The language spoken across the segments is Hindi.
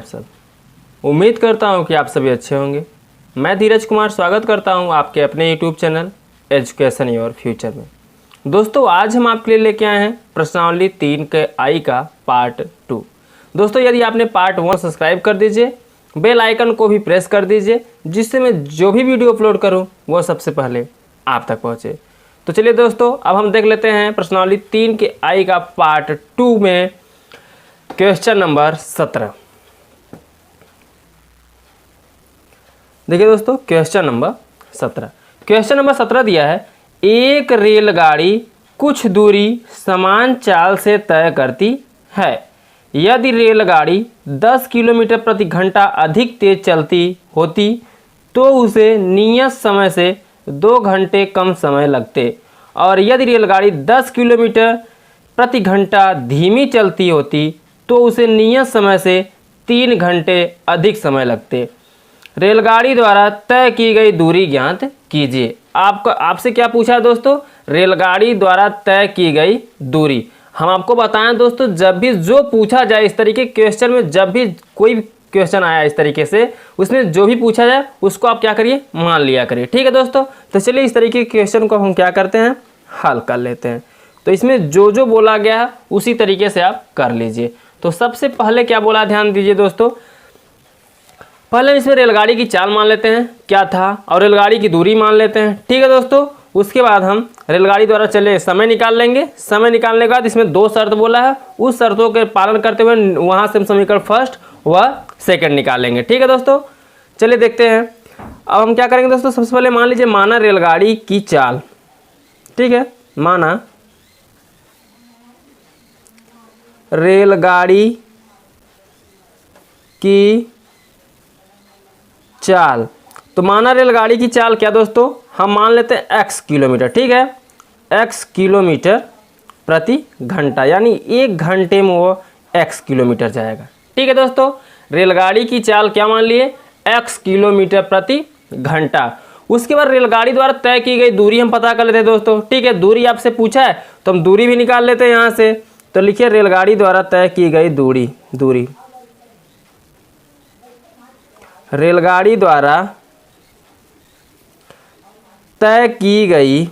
सब उम्मीद करता हूं कि आप सभी अच्छे होंगे। मैं धीरज कुमार स्वागत करता हूं आपके अपने YouTube channel education your future में। दोस्तों आज हम आपके लिए लेके आए हैं प्रश्नावली 3 के आई का पार्ट 2। दोस्तों यदि आपने पार्ट 1 सब्सक्राइब कर दीजिए, बेल आइकन को भी प्रेस कर दीजिए, जिससे मैं जो भी वीडियो अपलोड करूँ वो सबसे पहले आप तक पहुँचे। तो चलिए दोस्तों अब हम देख लेते हैं प्रश्नावली 3 के आई का पार्ट 2 में क्वेश्चन नंबर 17। देखिए दोस्तों क्वेश्चन नंबर 17 दिया है, एक रेलगाड़ी कुछ दूरी समान चाल से तय करती है। यदि रेलगाड़ी 10 किलोमीटर प्रति घंटा अधिक तेज चलती होती तो उसे नियत समय से 2 घंटे कम समय लगते, और यदि रेलगाड़ी 10 किलोमीटर प्रति घंटा धीमी चलती होती तो उसे नियत समय से 3 घंटे अधिक समय लगते। रेलगाड़ी द्वारा तय की गई दूरी ज्ञात कीजिए। आपसे क्या पूछा है दोस्तों? रेलगाड़ी द्वारा तय की गई दूरी। हम आपको बताएं दोस्तों, जब भी जो पूछा जाए इस तरीके के क्वेश्चन में, जब भी कोई क्वेश्चन आया इस तरीके से, उसमें जो भी पूछा जाए उसको आप क्या करिए, मान लिया करिए। ठीक है दोस्तों, तो चलिए इस तरीके के क्वेश्चन को हम क्या करते हैं, हल कर लेते हैं। तो इसमें जो जो बोला गया है उसी तरीके से आप कर लीजिए। तो सबसे पहले क्या बोला, ध्यान दीजिए दोस्तों। पहले इसमें रेलगाड़ी की चाल मान लेते हैं क्या था, और रेलगाड़ी की दूरी मान लेते हैं। ठीक है दोस्तों, उसके बाद हम रेलगाड़ी द्वारा चले समय निकाल लेंगे। समय निकालने के बाद इसमें 2 शर्त बोला है, उस शर्तों के पालन करते हुए वहाँ से हम समीकरण फर्स्ट व सेकंड निकाल लेंगे। ठीक है दोस्तों, चलिए देखते हैं। अब हम क्या करेंगे दोस्तों, सबसे पहले मान लीजिए माना रेलगाड़ी की चाल। ठीक है, माना रेलगाड़ी की चाल। तो माना रेलगाड़ी की चाल क्या दोस्तों, हम मान लेते हैं x किलोमीटर। ठीक है, x किलोमीटर प्रति घंटा, यानी 1 घंटे में वो x किलोमीटर जाएगा। ठीक है दोस्तों, रेलगाड़ी की चाल क्या मान लिए, x किलोमीटर प्रति घंटा। उसके बाद रेलगाड़ी द्वारा तय की गई दूरी हम पता कर लेते हैं दोस्तों। ठीक है, दूरी आपसे पूछा है तो हम दूरी भी निकाल लेते हैं यहाँ से। तो लिखिए रेलगाड़ी द्वारा तय की गई दूरी रेलगाड़ी द्वारा तय की गई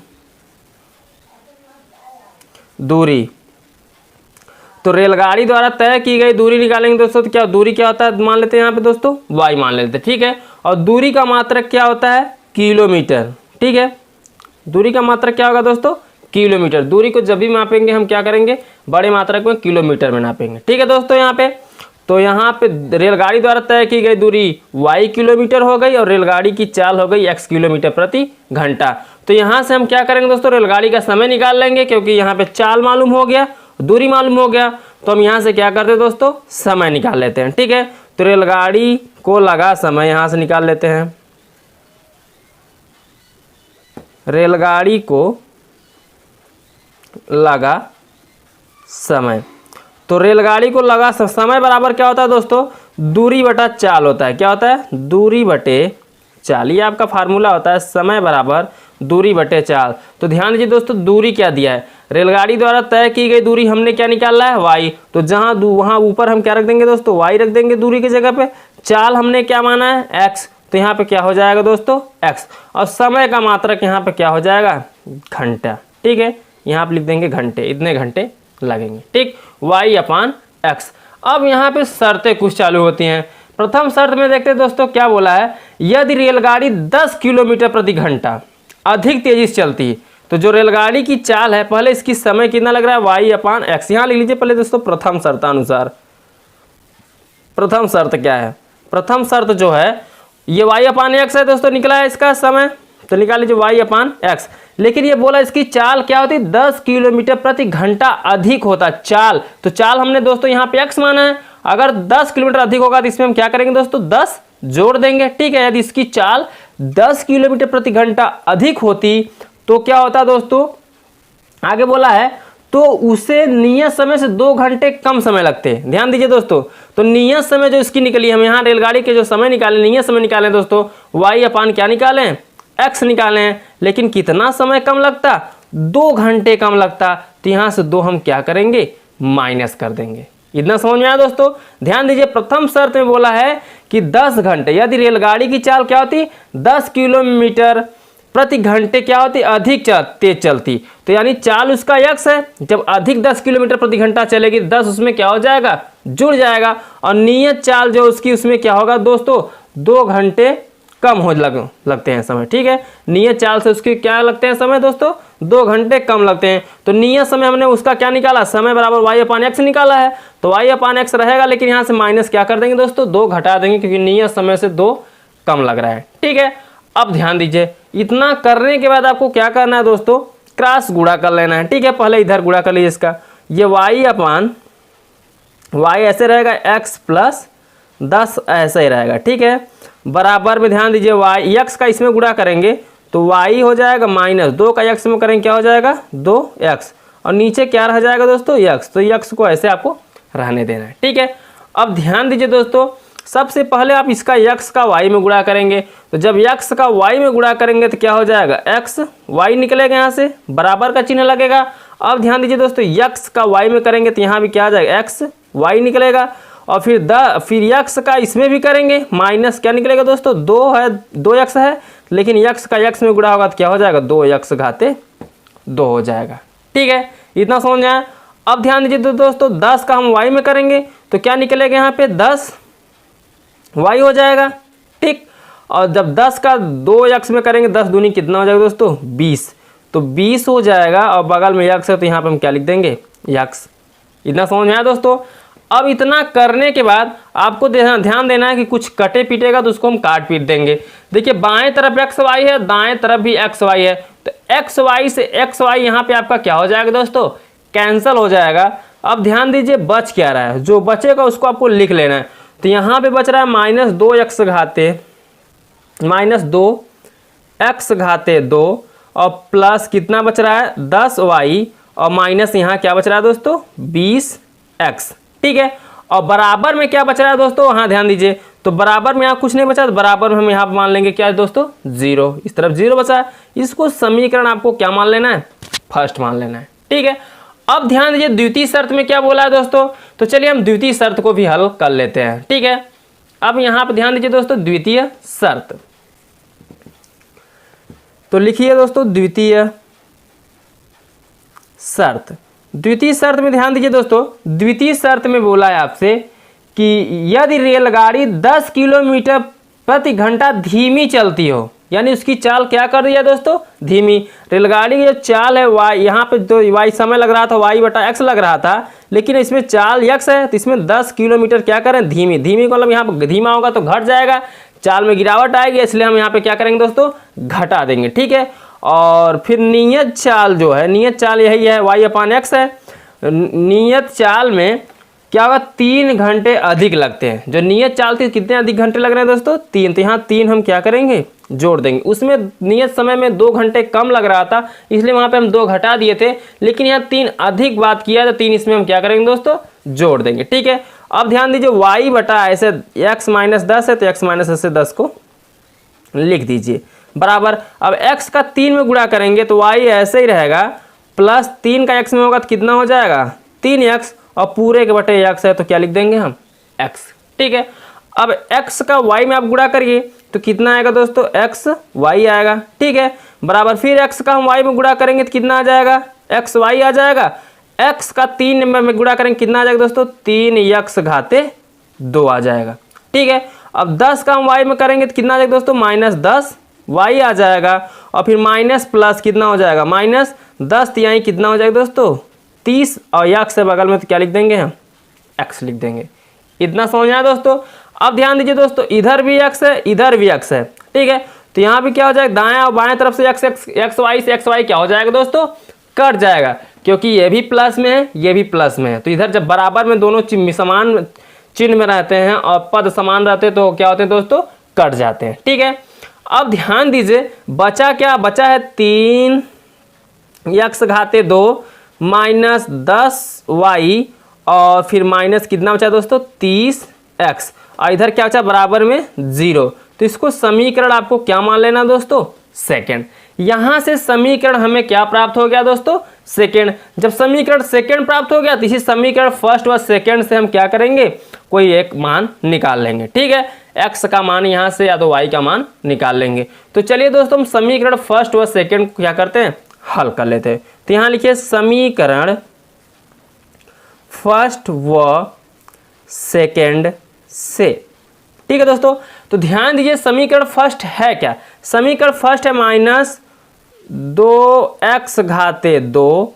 दूरी। तो रेलगाड़ी द्वारा तय की गई दूरी निकालेंगे दोस्तों, तो क्या दूरी क्या होता है, मान लेते हैं यहाँ पे दोस्तों y मान लेते हैं। ठीक है, और दूरी का मात्रक क्या होता है, किलोमीटर। ठीक है, दूरी का मात्रक क्या होगा दोस्तों, किलोमीटर। दूरी को जब भी मापेंगे हम क्या करेंगे, बड़े मात्रक में किलोमीटर में नापेंगे। ठीक है दोस्तों, यहाँ पे तो यहाँ पे रेलगाड़ी द्वारा तय की गई दूरी y किलोमीटर हो गई और रेलगाड़ी की चाल हो गई x किलोमीटर प्रति घंटा। तो यहाँ से हम क्या करेंगे दोस्तों, रेलगाड़ी का समय निकाल लेंगे, क्योंकि यहाँ पे चाल मालूम हो गया, दूरी मालूम हो गया। तो हम यहाँ से क्या करते हैं दोस्तों, समय निकाल लेते हैं। ठीक है, तो रेलगाड़ी को लगा समय यहाँ से निकाल लेते हैं। रेलगाड़ी को लगा समय, तो रेलगाड़ी को लगा समय बराबर क्या होता है दोस्तों, दूरी बटा चाल होता है। क्या होता है, दूरी बटे चाल। ये आपका फार्मूला होता है, समय बराबर दूरी बटे चाल। तो ध्यान दीजिए दोस्तों, दूरी क्या दिया है, रेलगाड़ी द्वारा तय की गई दूरी हमने क्या निकालना है, y। तो जहाँ वहाँ ऊपर हम क्या रख देंगे दोस्तों, y रख देंगे दूरी की जगह पे। चाल हमने क्या माना है, x। तो यहाँ पे क्या हो जाएगा दोस्तों, x। और समय का मात्रक यहाँ पे क्या हो जाएगा, घंटा। ठीक है, यहाँ पे लिख देंगे घंटे, इतने घंटे लगेंगे। ठीक, y/x। अब यहाँ पे शर्तें कुछ चालू होती हैं। प्रथम शर्त में देखते हैं दोस्तों क्या बोला है, यदि रेलगाड़ी 10 किलोमीटर प्रति घंटा अधिक तेजी से चलती है। तो जो रेलगाड़ी की चाल है, पहले इसकी समय कितना लग रहा है, y/x। यहाँ लिख लीजिए पहले दोस्तों प्रथम शर्त अनुसार। प्रथम शर्त क्या है, प्रथम शर्त जो है ये y/x है दोस्तों, निकला है इसका समय। तो निकाल लीजिए y/x। लेकिन ये बोला इसकी चाल क्या होती, 10 किलोमीटर प्रति घंटा अधिक होता चाल। तो चाल हमने दोस्तों यहाँ पे x माना है। अगर 10 किलोमीटर अधिक होगा तो इसमें हम क्या करेंगे दोस्तों, 10 जोड़ देंगे। ठीक है, यदि इसकी चाल 10 किलोमीटर प्रति घंटा अधिक होती तो क्या होता दोस्तों, आगे बोला है तो उसे नियत समय से 2 घंटे कम समय लगते हैं। ध्यान दीजिए दोस्तों, तो नियत समय जो इसकी निकली, हम यहाँ रेलगाड़ी के जो समय निकाले, नियत समय निकालें दोस्तों, y/ क्या निकालें, x निकाले हैं। लेकिन कितना समय कम लगता, 2 घंटे कम लगता। तो यहाँ से 2 हम क्या करेंगे, माइनस कर देंगे। इतना समझ में आया दोस्तों। ध्यान दीजिए, प्रथम शर्त में बोला है कि 10 घंटे, यदि रेलगाड़ी की चाल क्या होती, 10 किलोमीटर प्रति घंटे क्या होती, अधिक तेज चलती, तो यानी चाल उसका यक्स है। जब अधिक 10 किलोमीटर प्रति घंटा चलेगी 10 उसमें क्या हो जाएगा, जुड़ जाएगा, और नियत चाल जो उसकी उसमें क्या होगा दोस्तों, 2 घंटे कम हो लगते हैं समय। ठीक है, नियत चाल से उसके क्या लगते हैं समय दोस्तों, 2 घंटे कम लगते हैं। तो नियत समय हमने उसका क्या निकाला, समय बराबर y/x निकाला है, तो y/x रहेगा, लेकिन यहाँ से माइनस क्या कर देंगे दोस्तों, 2 घटा देंगे, क्योंकि नियत समय से 2 कम लग रहा है। ठीक है, अब ध्यान दीजिए, इतना करने के बाद आपको क्या करना है दोस्तों, क्रॉस गुणा कर लेना है। ठीक है, पहले इधर गुणा कर लीजिए इसका, ये y ऐसे रहेगा, x प्लस 10 ऐसे ही रहेगा। ठीक है, बराबर में ध्यान दीजिए, x का इसमें गुणा करेंगे तो y हो जाएगा माइनस 2 का x में करेंगे क्या हो जाएगा, 2x, और नीचे क्या रह जाएगा दोस्तों, x, तो x को ऐसे आपको रहने देना है। ठीक है, अब ध्यान दीजिए दोस्तों, सबसे पहले आप इसका x का y में गुणा करेंगे, तो जब x का y में गुणा करेंगे तो क्या हो जाएगा, x y निकलेगा, यहाँ से बराबर का चिन्ह लगेगा। अब ध्यान दीजिए दोस्तों, x का y में करेंगे तो यहाँ भी क्या आ जाएगा, x y निकलेगा, और फिर x का इसमें भी करेंगे, माइनस क्या निकलेगा दोस्तों, 2x है, लेकिन x का x में गुणा होगा तो क्या हो जाएगा, 2x घाते 2 हो जाएगा। ठीक है, इतना समझ आया। अब ध्यान दीजिए दोस्तों, 10 का हम y में करेंगे तो क्या निकलेगा, यहाँ पे 10 y हो जाएगा। ठीक, और जब 10 का 2x में करेंगे, 10 दूनी कितना हो जाएगा दोस्तों, 20, तो 20 हो जाएगा, और बगल में x है तो यहाँ पे हम क्या लिख देंगे, x। इतना समझ में आया दोस्तों। अब इतना करने के बाद आपको ध्यान देना है कि कुछ कटे पीटेगा तो उसको हम काट पीट देंगे। देखिए, बाएं तरफ एक्स वाई है, दाएं तरफ भी एक्स वाई है, तो एक्स वाई से एक्स वाई यहाँ पे आपका क्या हो जाएगा दोस्तों, कैंसिल हो जाएगा। अब ध्यान दीजिए, बच क्या रहा है, जो बचेगा उसको आपको लिख लेना है। तो यहाँ पे बच रहा है -2x घाते 2, और प्लस कितना बच रहा है, 10y, और माइनस यहाँ क्या बच रहा है दोस्तों, 20x। ठीक है, और बराबर में क्या बच रहा है दोस्तों, हाँ ध्यान दीजिए, तो बराबर में यहाँ कुछ नहीं बचा, तो बराबर में हम यहाँ मान लेंगे क्या है दोस्तों, 0, इस तरफ 0 बचा है। इसको समीकरण आपको क्या मान लेना है, फर्स्ट मान लेना है। ठीक है, अब ध्यान दीजिए, द्वितीय शर्त में क्या बोला है दोस्तों, तो चलिए हम द्वितीय शर्त को भी हल कर लेते हैं। ठीक है, अब यहाँ पर ध्यान दीजिए दोस्तों, द्वितीय शर्त, तो लिखिए दोस्तों द्वितीय शर्त। द्वितीय शर्त में ध्यान दीजिए दोस्तों, द्वितीय शर्त में बोला है आपसे कि यदि रेलगाड़ी 10 किलोमीटर प्रति घंटा धीमी चलती हो, यानी उसकी चाल क्या कर रही है दोस्तों, धीमी। रेलगाड़ी की जो चाल है y, यहाँ पे जो y समय लग रहा था y/x लग रहा था, लेकिन इसमें चाल x है, तो इसमें 10 किलोमीटर क्या करें, धीमी। धीमी मतलब यहाँ पर धीमा होगा तो घट जाएगा, चाल में गिरावट आएगी, इसलिए हम यहाँ पे क्या करेंगे दोस्तों, घटा देंगे। ठीक है, और फिर नियत चाल जो है, नियत चाल यही है, y/x है। नियत चाल में क्या होगा, 3 घंटे अधिक लगते हैं। जो नियत चाल थी कितने अधिक घंटे लग रहे हैं दोस्तों, 3, तो यहाँ 3 हम क्या करेंगे, जोड़ देंगे। उसमें नियत समय में 2 घंटे कम लग रहा था, इसलिए वहाँ पे हम 2 घटा दिए थे, लेकिन यहाँ 3 अधिक बात किया तो 3 इसमें हम क्या करेंगे दोस्तों, जोड़ देंगे। ठीक है, अब ध्यान दीजिए, y/ऐसे x - 10 है, तो x - ऐसे 10 को लिख दीजिए बराबर। अब x का 3 में गुणा करेंगे तो y ऐसे ही रहेगा, प्लस 3 का x में होगा तो कितना हो जाएगा, 3x, और पूरे के बटे x है तो क्या लिख देंगे हम, x। ठीक है, अब x का y में आप गुणा करिए तो कितना आएगा दोस्तों, x y आएगा। ठीक है, बराबर फिर x का हम y में गुणा करेंगे तो कितना आ जाएगा, x y आ जाएगा। x का 3 में गुणा करेंगे कितना आ जाएगा दोस्तों, 3x घाते 2 आ जाएगा। ठीक है, अब 10 का हम y में करेंगे तो कितना आ जाएगा दोस्तों, -10y आ जाएगा, और फिर माइनस प्लस कितना हो जाएगा, -10 तिहाई कितना हो जाएगा दोस्तों, 30, और x से बगल में तो क्या लिख देंगे हम, x लिख देंगे। इतना समझ आया दोस्तों। अब ध्यान दीजिए दोस्तों, इधर भी x है, इधर भी x है। ठीक है, तो यहाँ भी क्या हो जाएगा, दाएं और बाएं तरफ से x y से x y क्या हो जाएगा दोस्तों, कट जाएगा, क्योंकि ये भी प्लस में है, ये भी प्लस में है। तो इधर जब बराबर में दोनों समान चिन्ह में रहते हैं और पद समान रहते हैं तो क्या होते हैं दोस्तों, कट जाते हैं। ठीक है, अब ध्यान दीजिए, बचा क्या, बचा है 3x घाते 2 -10y, और फिर माइनस कितना बचा दोस्तों, 30x, और इधर क्या बचा बराबर में 0। तो इसको समीकरण आपको क्या मान लेना दोस्तों, सेकंड। यहाँ से समीकरण हमें क्या प्राप्त हो गया दोस्तों, सेकेंड। जब समीकरण सेकेंड प्राप्त हो गया तो इसी समीकरण फर्स्ट व सेकेंड से हम क्या करेंगे, कोई एक मान निकाल लेंगे। ठीक है, एक्स का मान यहाँ से या तो वाई का मान निकाल लेंगे। तो चलिए दोस्तों हम समीकरण फर्स्ट व सेकेंड क्या करते हैं, हल कर लेते हैं। तो यहाँ लिखिए समीकरण फर्स्ट व सेकेंड से। ठीक है दोस्तों, तो ध्यान दीजिए समीकरण फर्स्ट है क्या, समीकरण फर्स्ट है माइनस 2x घाते 2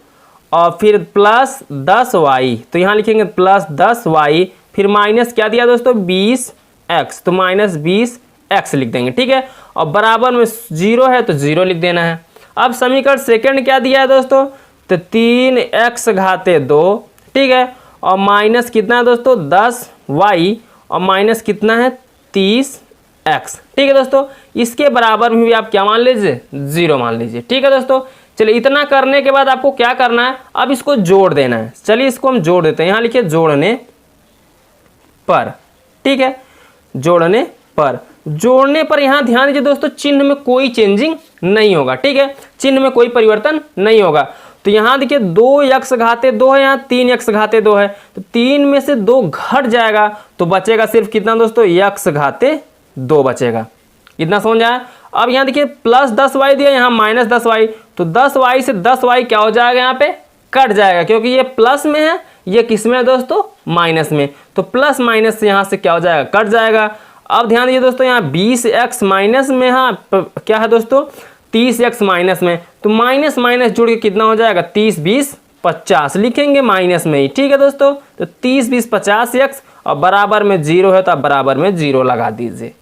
और फिर प्लस 10y। तो यहाँ लिखेंगे प्लस 10y, फिर माइनस क्या दिया दोस्तों 20x, तो माइनस 20x लिख देंगे। ठीक है, और बराबर में 0 है तो 0 लिख देना है। अब समीकरण सेकंड क्या दिया है दोस्तों, तो 3x घाते 2। ठीक है, और माइनस कितना है दोस्तों 10y और माइनस कितना है 30x। ठीक है दोस्तों, इसके बराबर में भी आप क्या मान लीजिए 0 मान लीजिए। ठीक है दोस्तों, चलिए इतना करने के बाद आपको क्या करना है, अब इसको जोड़ देना है। चलिए इसको हम जोड़ देते हैं, यहाँ लिखिए जोड़ने पर। ठीक है, जोड़ने पर, जोड़ने पर यहाँ ध्यान दीजिए दोस्तों चिन्ह में कोई चेंजिंग नहीं होगा। ठीक है, चिन्ह में कोई परिवर्तन नहीं होगा। तो यहाँ देखिए 2x घाते 2 है, यहाँ 3x घाते 2 है, तो 3 में से 2 घट जाएगा तो बचेगा सिर्फ कितना दोस्तों x घाते 2 बचेगा। इतना समझ आया। अब यहाँ देखिए प्लस 10y दिया, यहाँ माइनस 10y, तो 10y से 10y क्या हो जाएगा, यहाँ पे कट जाएगा क्योंकि ये प्लस में है, ये किस में है दोस्तों माइनस में, तो प्लस माइनस से यहाँ से क्या हो जाएगा कट जाएगा। अब ध्यान दीजिए दोस्तों यहाँ 20x माइनस में, हाँ क्या है दोस्तों 30x माइनस में, तो माइनस माइनस जुड़ के कितना हो जाएगा 30 20 50 लिखेंगे माइनस में ही। ठीक है दोस्तों, तो 30 20 50x और बराबर में 0 है तो आप बराबर में 0 लगा दीजिए।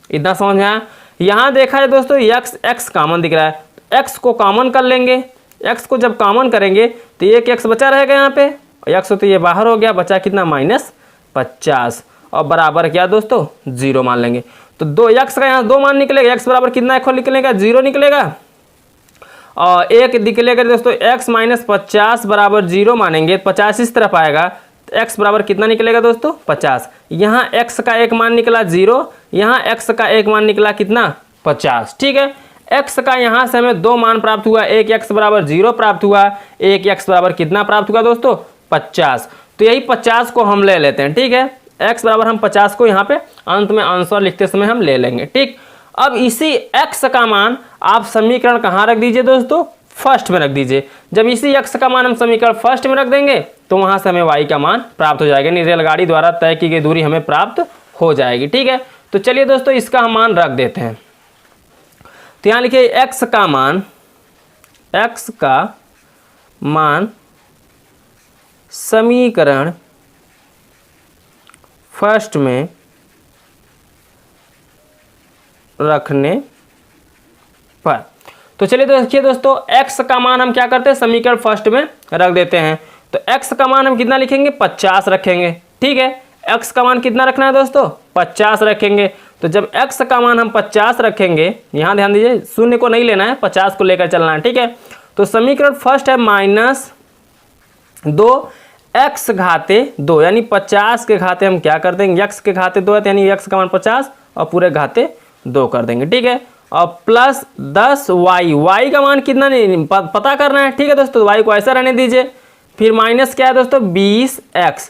इतना समझ में आया। यहाँ देखा है दोस्तों x कॉमन दिख रहा है, x को कॉमन कर लेंगे। x को जब कॉमन करेंगे तो एक x बचा रहेगा यहाँ पे, x तो ये बाहर हो गया, बचा कितना माइनस 50 और बराबर क्या दोस्तों 0 मान लेंगे। तो 2x का यहाँ 2 मान निकलेगा, x बराबर कितना एक निकलेगा 0 निकलेगा और एक निकलेगा दोस्तों x माइनस 50 बराबर 0 मानेंगे, 50 इस तरफ आएगा तो x बराबर कितना निकलेगा दोस्तों 50। यहाँ x का एक मान निकला 0, यहाँ x का एक मान निकला कितना 50। ठीक है, x का यहाँ से हमें 2 मान प्राप्त हुआ, एक x बराबर 0 प्राप्त हुआ, एक x बराबर कितना प्राप्त हुआ दोस्तों 50। तो यही 50 को हम ले लेते हैं। ठीक है, x बराबर हम 50 को यहाँ पे अंत में आंसर लिखते समय हम ले लेंगे। ठीक, अब इसी x का मान आप समीकरण कहाँ रख दीजिए दोस्तों फर्स्ट में रख दीजिए। जब इसी x का मान हम समीकरण फर्स्ट में रख देंगे तो वहाँ से हमें y का मान प्राप्त हो जाएगा, यानी रेलगाड़ी द्वारा तय की गई दूरी हमें प्राप्त हो जाएगी। ठीक है, तो चलिए दोस्तों इसका हम मान रख देते हैं। तो यहाँ लिखिए x का मान समीकरण फर्स्ट में रखने पर। तो चलिए देखिए दोस्तों x का मान हम क्या करते हैं समीकरण फर्स्ट में रख देते हैं। तो x का मान हम कितना लिखेंगे 50 रखेंगे। ठीक है, x का मान कितना रखना है दोस्तों 50 रखेंगे। तो जब x का मान हम 50 रखेंगे, यहाँ ध्यान दीजिए शून्य को नहीं लेना है, 50 को लेकर चलना है। ठीक है, तो समीकरण फर्स्ट है माइनस 2x घाते 2, यानी 50 के घाते हम क्या कर देंगे x के घाते 2 है, यानी x का मान 50 और पूरे घाते 2 कर देंगे। ठीक है, और प्लस 10y का मान कितना नहीं पता करना है। ठीक है दोस्तों, y को ऐसा रहने दीजिए। फिर माइनस क्या है दोस्तों 20x,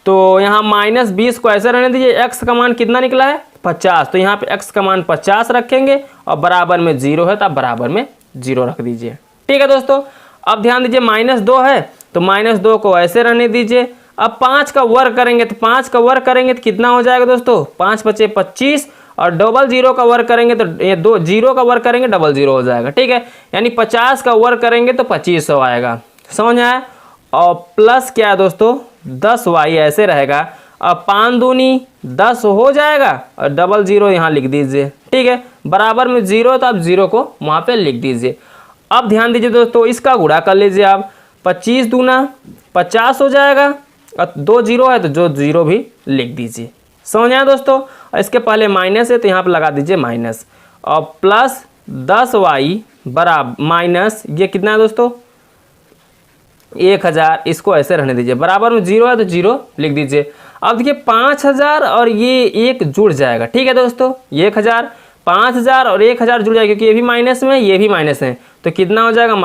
तो यहाँ माइनस 20 को ऐसा रहने दीजिए। x का मान कितना निकला है 50, तो यहाँ पे x का मान 50 रखेंगे और बराबर में 0 है तो आप बराबर में 0 रख दीजिए। ठीक है दोस्तों, अब ध्यान दीजिए माइनस 2 है तो माइनस 2 को ऐसे रहने दीजिए। अब 5 का वर्ग करेंगे तो 5 का वर्ग करेंगे तो कितना हो जाएगा दोस्तों 5 बचे 25 और डबल 0 का वर्ग करेंगे तो ये 2 0 का वर्ग करेंगे डबल 0 हो जाएगा। ठीक है, यानी 50 का वर्ग करेंगे तो 2500 आएगा। समझ आया। और प्लस क्या है दोस्तों 10y ऐसे रहेगा, अब 5 दूनी 10 हो जाएगा और डबल 0 यहाँ लिख दीजिए। ठीक है, बराबर में 0 तो आप 0 को वहाँ पे लिख दीजिए। अब ध्यान दीजिए दोस्तों इसका गुणा कर लीजिए आप, 25 दूना 50 हो जाएगा और 2 0 है तो जो 0 भी लिख दीजिए। समझ आया दोस्तों। और इसके पहले माइनस है तो यहाँ पे लगा दीजिए माइनस, और प्लस 10y बराबर माइनस ये कितना है दोस्तों 1000, इसको ऐसे रहने दीजिए। बराबर में 0 है तो 0 लिख दीजिए। अब देखिए 5000 और ये 1 जुड़ जाएगा। ठीक है दोस्तों, ये 1000 5000 और 1000 जुड़ जाएगा क्योंकि ये भी माइनस में ये भी माइनस है, तो कितना हो जाएगा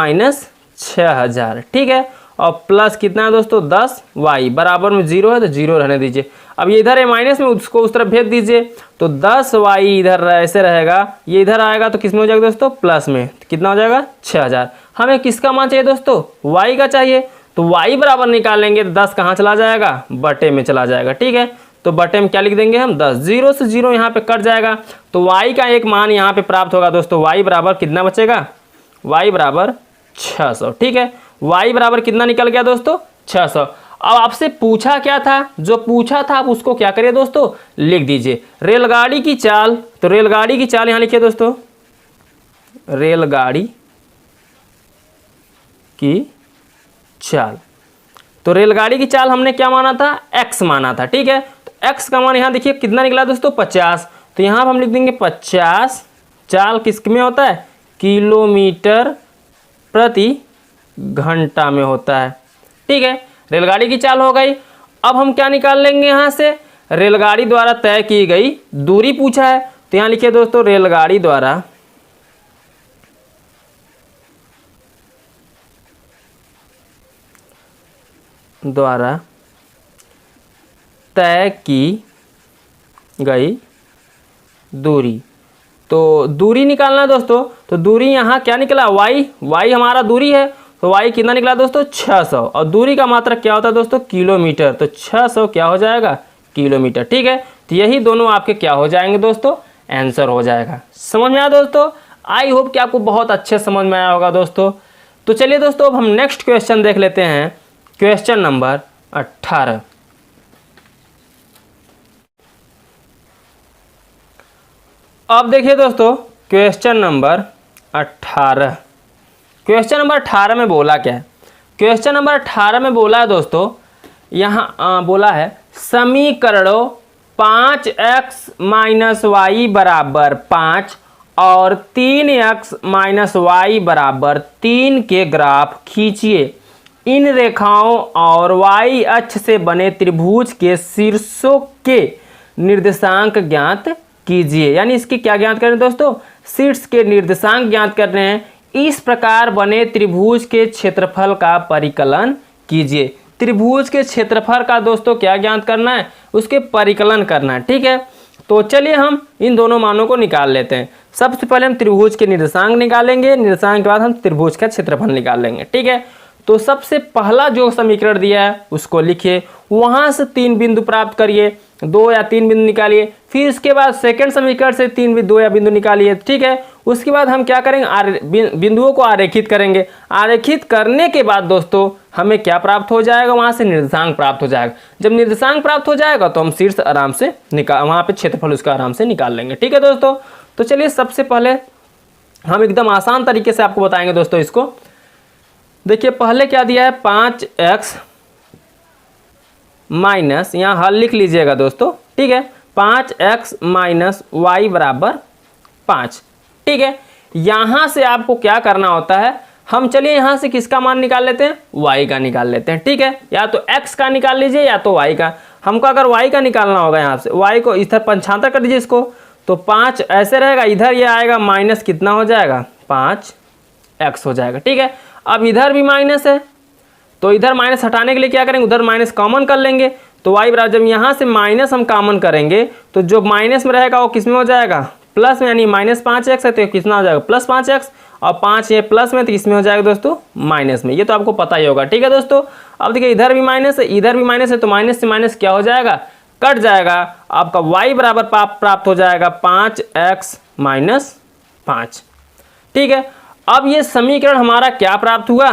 6000, ठीक है। और प्लस कितना है दोस्तों 10 वाई बराबर में 0 है तो 0 रहने दीजिए। अब ये इधर है माइनस में, उसको उस तरफ भेज दीजिए तो 10 वाई इधर ऐसे रहेगा, ये इधर आएगा तो किस में हो जाएगा दोस्तों प्लस में, कितना हो जाएगा 6000। हमें किसका मान चाहिए दोस्तों वाई का चाहिए, तो वाई बराबर निकालेंगे तो 10 कहाँ चला जाएगा बटे में चला जाएगा, ठीक है। तो बटे में क्या लिख देंगे हम 10, 0 से 0 यहाँ पे कट जाएगा तो y का एक मान यहाँ पे प्राप्त होगा दोस्तों। y बराबर कितना बचेगा, y बराबर 600, ठीक है। y बराबर कितना निकल गया दोस्तों 600। अब आपसे पूछा क्या था, जो पूछा था आप उसको क्या करिए दोस्तों लिख दीजिए। रेलगाड़ी की चाल, तो रेलगाड़ी की चाल यहाँ लिखिए दोस्तों, रेलगाड़ी की चाल। तो रेलगाड़ी की चाल हमने क्या माना था x माना था, ठीक है। तो x का मान यहाँ देखिए कितना निकला दोस्तों 50, तो यहाँ हम लिख देंगे 50। चाल किस में होता है किलोमीटर प्रति घंटा में होता है, ठीक है। रेलगाड़ी की चाल हो गई। अब हम क्या निकाल लेंगे यहाँ से, रेलगाड़ी द्वारा तय की गई दूरी पूछा है तो यहाँ लिखिए दोस्तों रेलगाड़ी द्वारा तय की गई दूरी। तो दूरी निकालना है दोस्तों, तो दूरी यहाँ क्या निकला y हमारा दूरी है तो y कितना निकला दोस्तों 600, और दूरी का मात्रक क्या होता है दोस्तों किलोमीटर, तो 600 क्या हो जाएगा किलोमीटर, ठीक है। तो यही दोनों आपके क्या हो जाएंगे दोस्तों आंसर हो जाएगा। समझ में आया दोस्तों, आई होप कि आपको बहुत अच्छे समझ में आया होगा दोस्तों। तो चलिए दोस्तों अब हम नेक्स्ट क्वेश्चन देख लेते हैं, क्वेश्चन नंबर 18। अब देखिए दोस्तों क्वेश्चन नंबर 18। क्वेश्चन नंबर 18 में बोला क्या है, क्वेश्चन नंबर 18 में बोला है दोस्तों, यहाँ बोला है समीकरणों 5x माइनस वाई बराबर 5 और 3x माइनस वाई बराबर 3 के ग्राफ खींचिए। इन रेखाओं और y अक्ष से बने त्रिभुज के शीर्षों के निर्देशांक ज्ञात कीजिए। यानी इसके क्या ज्ञात कर रहे हैं दोस्तों, शीर्ष के निर्देशांक ज्ञात कर रहे हैं। इस प्रकार बने त्रिभुज के क्षेत्रफल का परिकलन कीजिए। त्रिभुज के क्षेत्रफल का दोस्तों क्या ज्ञात करना है, उसके परिकलन करना है, ठीक है। तो चलिए हम इन दोनों मानों को निकाल लेते हैं। सबसे पहले हम त्रिभुज के निर्देशांक निकालेंगे, निर्देशांक के बाद हम त्रिभुज का क्षेत्रफल निकाल लेंगे, ठीक है। तो सबसे पहला जो समीकरण दिया है उसको लिखिए, वहां से 3 बिंदु प्राप्त करिए, 2 या 3 बिंदु निकालिए। फिर उसके बाद सेकंड समीकरण से 3 2 या बिंदु निकालिए, ठीक है। उसके बाद हम क्या करेंगे, बिंदुओं को आरेखित करेंगे। आरेखित करने के बाद दोस्तों हमें क्या प्राप्त हो जाएगा, वहां से निर्देशांक प्राप्त हो जाएगा। जब निर्देशांक प्राप्त हो जाएगा तो हम शीर्ष आराम से वहां पे क्षेत्रफल उसका आराम से निकाल लेंगे, ठीक है दोस्तों। तो चलिए सबसे पहले हम एकदम आसान तरीके से आपको बताएंगे दोस्तों इसको। देखिए पहले क्या दिया है 5x माइनस, यहाँ हल लिख लीजिएगा दोस्तों, ठीक है। 5x माइनस वाई बराबर 5, ठीक है। यहाँ से आपको क्या करना होता है, हम चलिए यहाँ से किसका मान निकाल लेते हैं, y का निकाल लेते हैं, ठीक है। या तो x का निकाल लीजिए या तो y का। हमको अगर y का निकालना होगा, यहाँ से y को इधर पंचांतर कर दीजिए इसको, तो 5 ऐसे रहेगा, इधर ये आएगा माइनस कितना हो जाएगा 5x हो जाएगा, ठीक है। अब इधर भी माइनस है तो इधर माइनस हटाने के लिए क्या करेंगे, उधर माइनस कॉमन कर लेंगे। तो y बराबर जब यहाँ से माइनस हम कॉमन करेंगे तो जो माइनस में रहेगा वो किस में हो जाएगा प्लस में, यानी माइनस 5x है तो कितना हो जाएगा प्लस 5x, और 5 ये प्लस में तो इसमें हो जाएगा दोस्तों माइनस में। ये तो आपको पता ही होगा, ठीक है दोस्तों। अब देखिए इधर भी माइनस है इधर भी माइनस है, तो माइनस से माइनस क्या हो जाएगा कट जाएगा। आपका y बराबर प्राप्त हो जाएगा 5x माइनस 5, ठीक है। अब ये समीकरण हमारा क्या प्राप्त हुआ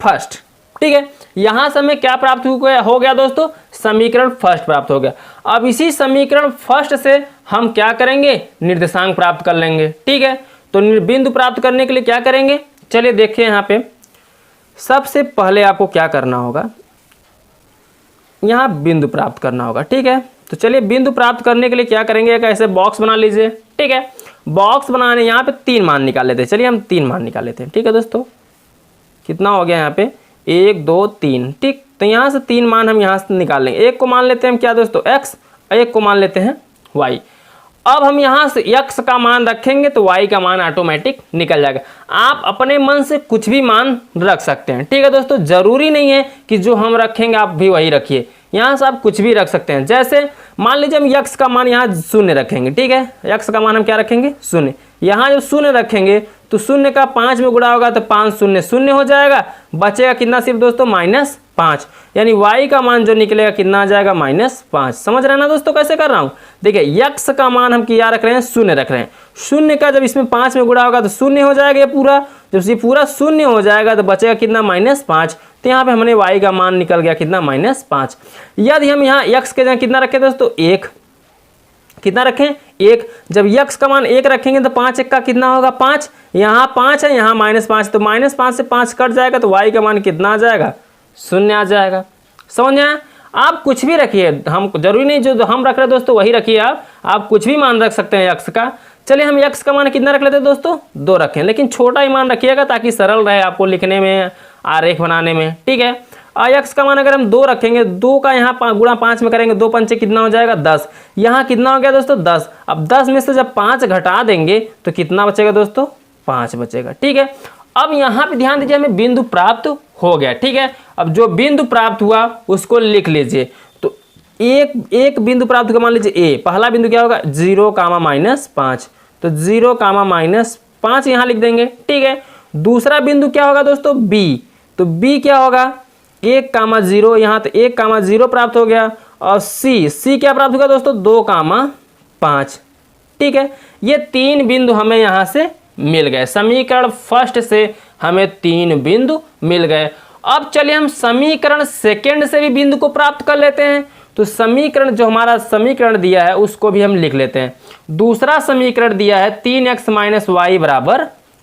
फर्स्ट, ठीक है। यहां से हमें क्या प्राप्त हो गया दोस्तों, समीकरण फर्स्ट प्राप्त हो गया। अब इसी समीकरण फर्स्ट से हम क्या करेंगे, निर्देशांक प्राप्त कर लेंगे, ठीक है। तो बिंदु प्राप्त करने के लिए क्या करेंगे, चलिए देखिए यहाँ पे सबसे पहले आपको क्या करना होगा, यहाँ बिंदु प्राप्त करना होगा, ठीक है। तो चलिए बिंदु प्राप्त करने के लिए क्या करेंगे, एक ऐसे बॉक्स बना लीजिए, ठीक है। बॉक्स बनाने यहाँ पे 3 मान निकाल लेते हैं। चलिए हम 3 मान निकाल लेते हैं, ठीक है दोस्तों। कितना हो गया यहाँ पे 1 2 3, ठीक। तो यहाँ से 3 मान हम यहाँ से निकाल लेंगे। एक को मान लेते हैं हम क्या दोस्तों x, एक को मान लेते हैं y। अब हम यहाँ से x का मान रखेंगे तो y का मान ऑटोमेटिक निकल जाएगा। आप अपने मन से कुछ भी मान रख सकते हैं, ठीक है दोस्तों, जरूरी नहीं है कि जो हम रखेंगे आप भी वही रखिए, यहाँ से आप कुछ भी रख सकते हैं। जैसे मान लीजिए हम x का मान यहाँ 0 रखेंगे, ठीक है, x का मान हम क्या रखेंगे 0, यहाँ जब 0 रखेंगे तो 0 का 5 में गुणा होगा तो 5 शून्य 0 हो जाएगा, बचेगा कितना सिर्फ दोस्तों -5, यानी y का मान जो निकलेगा कितना आ जाएगा -5। समझ रहे हैं ना दोस्तों कैसे कर रहा हूँ। देखिए x का मान हम क्या रख रहे हैं 0 रख रहे हैं, 0 का जब इसमें 5 में गुणा होगा तो 0 हो जाएगा ये पूरा, जब ये पूरा 0 हो जाएगा तो बचेगा कितना -5, तो यहाँ पे हमने y का मान निकल गया कितना -5। यदि हम यहाँ x के जगह कितना रखें दोस्तों 1, कितना रखें 1, जब x का मान 1 रखेंगे तो 5 1 का कितना होगा 5, यहाँ 5 है यहाँ -5, तो -5 से 5 कट जाएगा तो y का मान कितना आ जाएगा 0 आ जाएगा। समझ में आया। आप कुछ भी रखिए, हम जरूरी नहीं जो हम रख रहे हैं दोस्तों वही रखिए, आप कुछ भी मान रख सकते हैं x का। चलिए हम x का मान कितना रख लेते हैं दोस्तों 2 रखें, लेकिन छोटा ही मान रखिएगा ताकि सरल रहे आपको लिखने में, आरेख बनाने में, ठीक है। x का मान अगर हम 2 रखेंगे, 2 का यहाँ गुणा 5 में करेंगे, 2 पंचे कितना हो जाएगा 10, यहाँ कितना हो गया दोस्तों 10। अब 10 में से जब 5 घटा देंगे तो कितना बचेगा दोस्तों 5 बचेगा, ठीक है। अब यहाँ पे ध्यान दीजिए हमें बिंदु प्राप्त हो गया, ठीक है। अब जो बिंदु प्राप्त हुआ उसको लिख लीजिए, तो एक बिंदु प्राप्त हुआ, मान लीजिए a, पहला बिंदु क्या होगा 0, -5, तो 0, -5 यहाँ लिख देंगे, ठीक है। दूसरा बिंदु क्या होगा दोस्तों b, तो b क्या होगा 1, 0, यहाँ तो 1, 0 प्राप्त हो गया, और c क्या प्राप्त होगा दोस्तों 2, 5, ठीक है। ये 3 बिंदु हमें यहाँ से मिल गए, समीकरण फर्स्ट से हमें 3 बिंदु मिल गए। अब चलिए हम समीकरण सेकंड से भी बिंदु को प्राप्त कर लेते हैं, तो समीकरण जो हमारा समीकरण दिया है उसको भी हम लिख लेते हैं। दूसरा समीकरण दिया है 3x - y =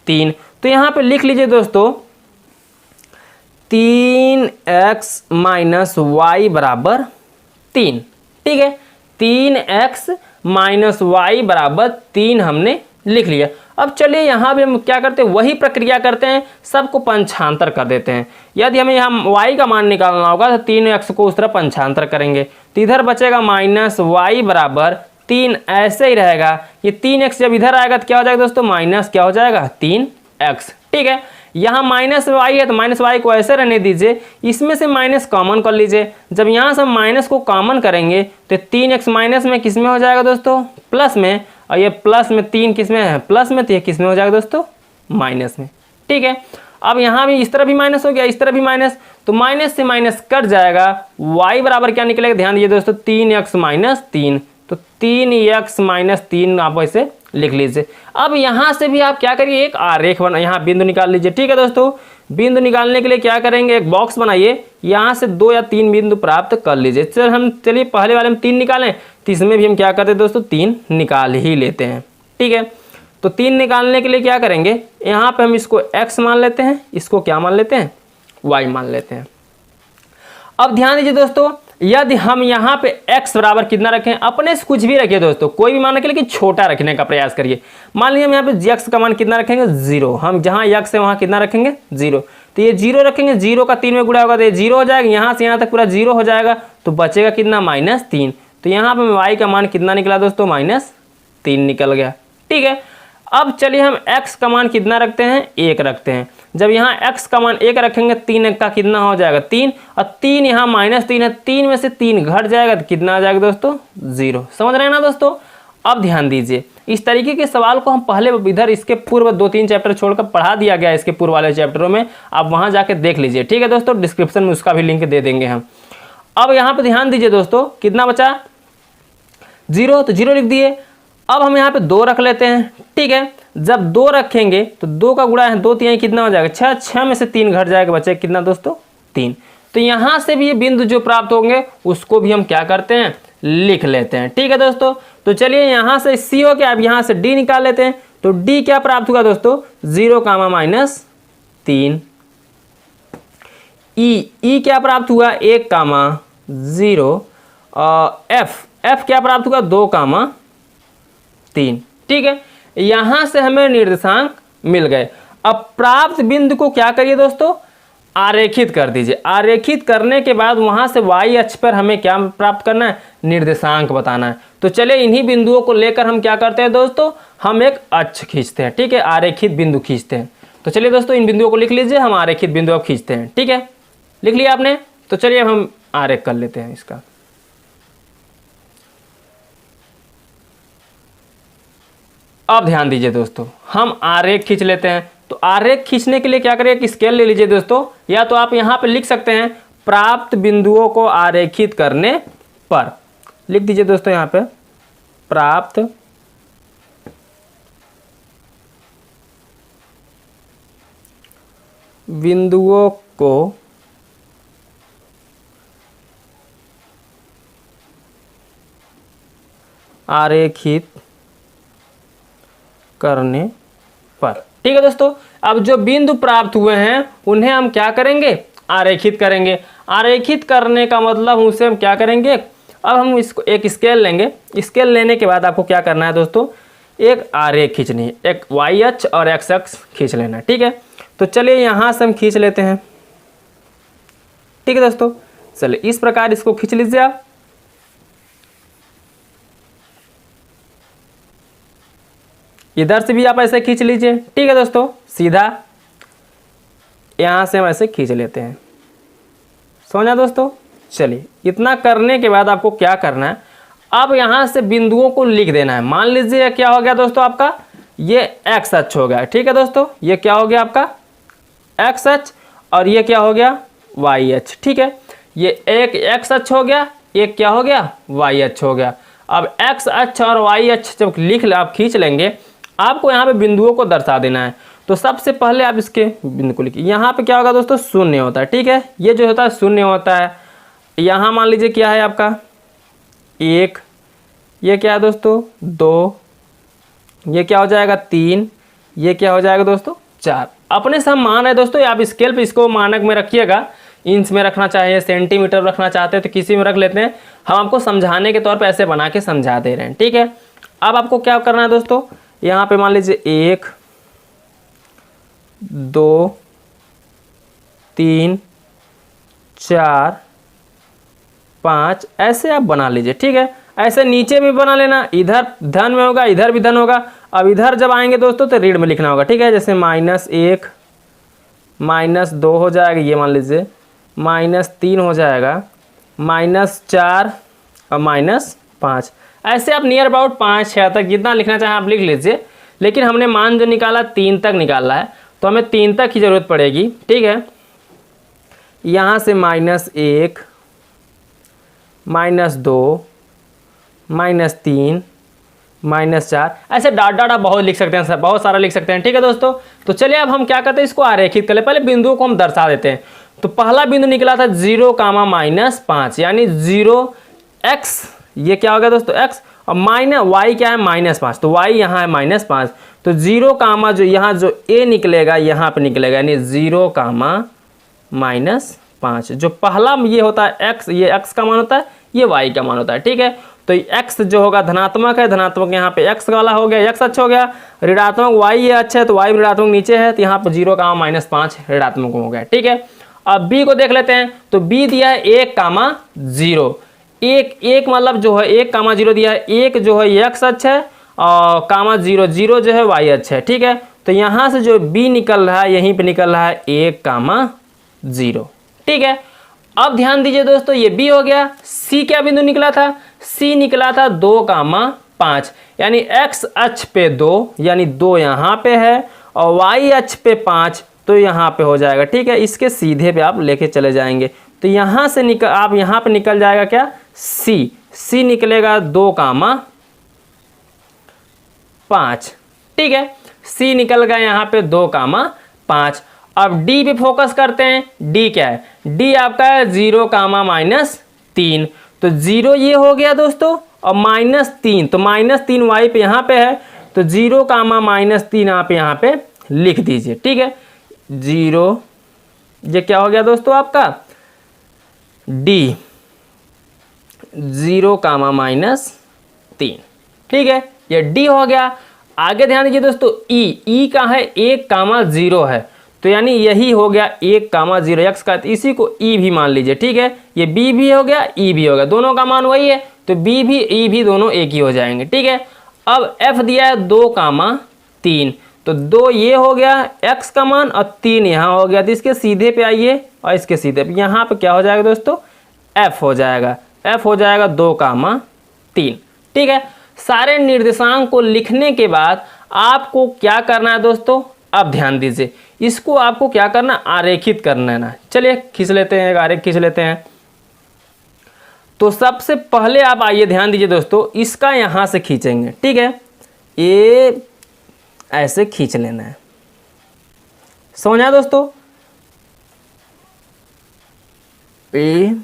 3, तो यहाँ पे लिख लीजिए दोस्तों 3x - y = 3, ठीक है। 3x - y = 3 हमने लिख लिया। अब चलिए यहाँ भी हम क्या करते हैं, वही प्रक्रिया करते हैं, सबको पंचांतर कर देते हैं। यदि हमें यहाँ y का मान निकालना होगा तो 3x को उस तरह पंचांतर करेंगे, तो इधर बचेगा -y = 3, ऐसे ही रहेगा। ये 3x जब इधर आएगा तो क्या हो जाएगा दोस्तों माइनस क्या हो जाएगा 3x, ठीक है। यहाँ -y है तो -y को ऐसे रहने दीजिए, इसमें से माइनस कॉमन कर लीजिए। जब यहाँ से हम माइनस को कॉमन करेंगे तो 3x माइनस में किस में हो जाएगा दोस्तों प्लस में, और ये प्लस में 3 किस में है प्लस में, तो ये किस में हो जाएगा दोस्तों माइनस में, ठीक है। अब यहाँ भी इस तरह भी माइनस हो गया, इस तरह भी माइनस, तो माइनस से माइनस कट जाएगा, y बराबर क्या निकलेगा ध्यान दीजिए दोस्तों 3x - 3, तो 3x - 3 आप ऐसे लिख लीजिए। अब यहाँ से भी आप क्या करिए एक आरेख बना, यहाँ बिंदु निकाल लीजिए, ठीक है दोस्तों। बिंदु निकालने के लिए क्या करेंगे एक बॉक्स बनाइए, यहाँ से 2 या 3 बिंदु प्राप्त कर लीजिए। चलिए पहले वाले में 3 निकालें, तो इसमें भी हम क्या करते हैं दोस्तों 3 निकाल ही लेते हैं, ठीक है। तो 3 निकालने के लिए क्या करेंगे, यहाँ पे हम इसको x मान लेते हैं, इसको क्या मान लेते हैं y मान लेते हैं। अब ध्यान दीजिए दोस्तों, यदि हम यहाँ पे x बराबर कितना रखें, अपने से कुछ भी रखिए दोस्तों, कोई भी मान रखें लेकिन छोटा रखने का प्रयास करिए। मान लीजिए हम यहाँ पे x का मान कितना रखेंगे 0, हम जहाँ x है वहाँ कितना रखेंगे 0, तो ये 0 रखेंगे, 0 का 3 में गुणा होगा तो ये 0 हो जाएगा, यहाँ से यहाँ तक पूरा 0 हो जाएगा, तो बचेगा कितना -3, तो यहाँ पे y का मान कितना निकला दोस्तों -3 निकल गया, ठीक है। अब चलिए हम x का मान कितना रखते हैं 1 रखते हैं। जब यहाँ x का मान 1 रखेंगे 3 का कितना हो जाएगा 3, और 3 यहाँ -3 है, 3 में से 3 घट जाएगा तो कितना आ जाएगा दोस्तों 0। समझ रहे हैं ना दोस्तों। अब ध्यान दीजिए, इस तरीके के सवाल को हम पहले इधर इसके पूर्व 2-3 चैप्टर छोड़कर पढ़ा दिया गया है, इसके पूर्व वाले चैप्टरों में आप वहाँ जाके देख लीजिए, ठीक है दोस्तों। डिस्क्रिप्शन में उसका भी लिंक दे देंगे हम। अब यहाँ पर ध्यान दीजिए दोस्तों, कितना बचा 0, तो 0 लिख दिए। अब हम यहाँ पे 2 रख लेते हैं, ठीक है। जब 2 रखेंगे तो 2 का गुणा है 2 3 कितना हो जाएगा 6, 6 में से 3 घट जाएगा, बचे कितना दोस्तों 3। तो यहाँ से भी ये बिंदु जो प्राप्त होंगे उसको भी हम क्या करते हैं लिख लेते हैं, ठीक है दोस्तों। तो चलिए यहाँ से C हो गया, अब यहाँ से D निकाल लेते हैं। तो D क्या प्राप्त हुआ दोस्तों 0, -3। E क्या प्राप्त हुआ 1, 0। F क्या प्राप्त हुआ 2, 3, ठीक है। यहाँ से हमें निर्देशांक मिल गए। अब प्राप्त बिंदु को क्या करिए दोस्तों आरेखित कर दीजिए। आरेखित करने के बाद वहां से y अक्ष पर हमें क्या प्राप्त करना है, निर्देशांक बताना है। तो चलिए इन्हीं बिंदुओं को लेकर हम क्या करते हैं दोस्तों, हम एक अक्ष खींचते हैं, ठीक है, आरेखित बिंदु खींचते हैं। तो चलिए दोस्तों इन बिंदुओं को लिख लीजिए, हम आरेखित बिंदु अब खींचते हैं, ठीक है, लिख लिया आपने। तो चलिए अब हम आरेख कर लेते हैं इसका। अब ध्यान दीजिए दोस्तों, हम आरेख खींच लेते हैं। तो आरेख खींचने के लिए क्या करें, एक स्केल ले लीजिए दोस्तों, या तो आप यहां पे लिख सकते हैं प्राप्त बिंदुओं को आरेखित करने पर, लिख दीजिए दोस्तों यहां पे प्राप्त बिंदुओं को आरेखित करने पर। ठीक है दोस्तों, अब जो बिंदु प्राप्त हुए हैं उन्हें हम क्या करेंगे, आरेखित करेंगे। आरेखित करने का मतलब उसे हम क्या करेंगे, अब हम इसको एक स्केल लेंगे। स्केल लेने के बाद आपको क्या करना है दोस्तों, एक आरेख खींचनी है, एक y अक्ष और x अक्ष खींच लेना है, ठीक है। तो चलिए यहाँ से हम खींच लेते हैं, ठीक है दोस्तों। चलिए इस प्रकार इसको खींच लीजिए आप। इधर से भी आप ऐसे खींच लीजिए, ठीक है दोस्तों, सीधा यहां से हम ऐसे खींच लेते हैं, समझा दोस्तों। चलिए इतना करने के बाद आपको क्या करना है, अब यहां से बिंदुओं को लिख देना है। मान लीजिए क्या हो गया दोस्तों, आपका ये x अक्ष हो गया, ठीक है दोस्तों, ये क्या हो गया आपका x अक्ष और ये क्या हो गया y अक्ष, ठीक है। ये एक x अक्ष हो गया, एक क्या हो गया y अक्ष हो गया। अब x अक्ष और y अक्ष जब आप खींच लेंगे, आपको यहाँ पे बिंदुओं को दर्शा देना है। तो सबसे पहले आप इसके बिंदु को लिखिए। यहाँ पे क्या होगा दोस्तों, शून्य होता है, ठीक है, ये जो होता है शून्य होता है। यहाँ मान लीजिए क्या है आपका 1, ये क्या है दोस्तों 2, ये क्या हो जाएगा 3, ये क्या हो जाएगा दोस्तों 4। अपने सब मान है दोस्तों, आप स्केल पे इसको मानक में रखिएगा, इंच में रखना चाहिए, सेंटीमीटर रखना चाहते हैं तो किसी में रख लेते हैं। हम आपको समझाने के तौर पे ऐसे बना के समझा दे रहे हैं, ठीक है। अब आपको क्या करना है दोस्तों, यहाँ पे मान लीजिए 1, 2, 3, 4, 5 ऐसे आप बना लीजिए, ठीक है। ऐसे नीचे भी बना लेना, इधर धन में होगा, इधर भी धन होगा। अब इधर जब आएंगे दोस्तों तो ऋण में लिखना होगा, ठीक है। जैसे -1, -2 हो जाएगा, ये मान लीजिए -3 हो जाएगा, -4 और -5। ऐसे आप नियर अबाउट 5, 6 तक जितना लिखना चाहें आप लिख लीजिए। लेकिन हमने मान जो निकाला 3 तक निकाला है, तो हमें 3 तक की ज़रूरत पड़ेगी, ठीक है। यहाँ से -1, -2, -3, -4 ऐसे डाट डाट आप बहुत लिख सकते हैं सर, बहुत सारा लिख सकते हैं, ठीक है दोस्तों। तो चलिए अब हम क्या करते हैं, इसको आरेखित कर ले। पहले बिंदुओं को हम दर्शा देते हैं। तो पहला बिंदु निकला था 0, -5 यानी 0x, ये क्या हो गया दोस्तों x, और y क्या है -5, तो y यहाँ है -5। तो 0, जो यहाँ जो a निकलेगा यहाँ पे निकलेगा, यानी 0, -5। जो पहला ये होता है x, ये x का मान होता है, ये y का मान होता है, ठीक है। तो x जो होगा धनात्मक है, धनात्मक यहाँ पे x वाला हो गया, x अच्छा हो गया। ऋणात्मक y ये अच्छा है, तो y ऋणात्मक नीचे है, तो यहाँ पर 0, -5 ऋणात्मक हो गया, ठीक है। अब b को देख लेते हैं। तो b दिया है 1, 0, एक मतलब जो है 1, 0 दिया है। 1 जो है x अक्ष है और -0, 0 जो है y अक्ष है, ठीक है। तो यहाँ से जो b निकल रहा है, यहीं पे निकल रहा है 1, 0, ठीक है। अब ध्यान दीजिए दोस्तों, ये b हो गया। c क्या बिंदु निकला था, c निकला था 2, 5 यानी x अक्ष पे 2, यानी 2 यहाँ पे है और y अक्ष पे 5, तो यहाँ पे हो जाएगा, ठीक है। इसके सीधे पे आप लेके चले जाएंगे, तो यहाँ से निकल आप यहाँ पे निकल जाएगा क्या c निकलेगा 2, 5, ठीक है। c निकल गया यहाँ पे 2, 5। अब d पे फोकस करते हैं। d क्या है, d आपका है 0, -3, तो 0 ये हो गया दोस्तों और -3, तो -3 y पे यहाँ पे है, तो 0, -3 आप यहाँ पे लिख दीजिए, ठीक है। 0 ये क्या हो गया दोस्तों आपका d 0, -3, ठीक है, ये d हो गया। आगे ध्यान दीजिए दोस्तों, e का है 1, 0 है, तो यानी यही हो गया 1,0 एक्स का, तो इसी को ई भी मान लीजिए, ठीक है। ये बी भी हो गया, ई भी हो गया, दोनों का मान वही है, तो बी भी ई भी दोनों एक ही हो जाएंगे, ठीक है। अब एफ दिया है 2,3, तो 2 ये हो गया एक्स का मान और 3 यहाँ हो गया, तो इसके सीधे पे आइए और इसके सीधे पे, यहाँ पे क्या हो जाएगा दोस्तों, एफ हो जाएगा, एफ हो जाएगा 2,3, ठीक है। सारे निर्देशांक को लिखने के बाद आपको क्या करना है दोस्तों, अब ध्यान दीजिए, इसको आपको क्या करना, आरेखित करना है ना। चलिए खींच लेते हैं, एक आरेख खींच लेते हैं। तो सबसे पहले आप आइए ध्यान दीजिए दोस्तों, इसका यहाँ से खींचेंगे, ठीक है, ये ऐसे खींच लेना है, समझा दोस्तों। ये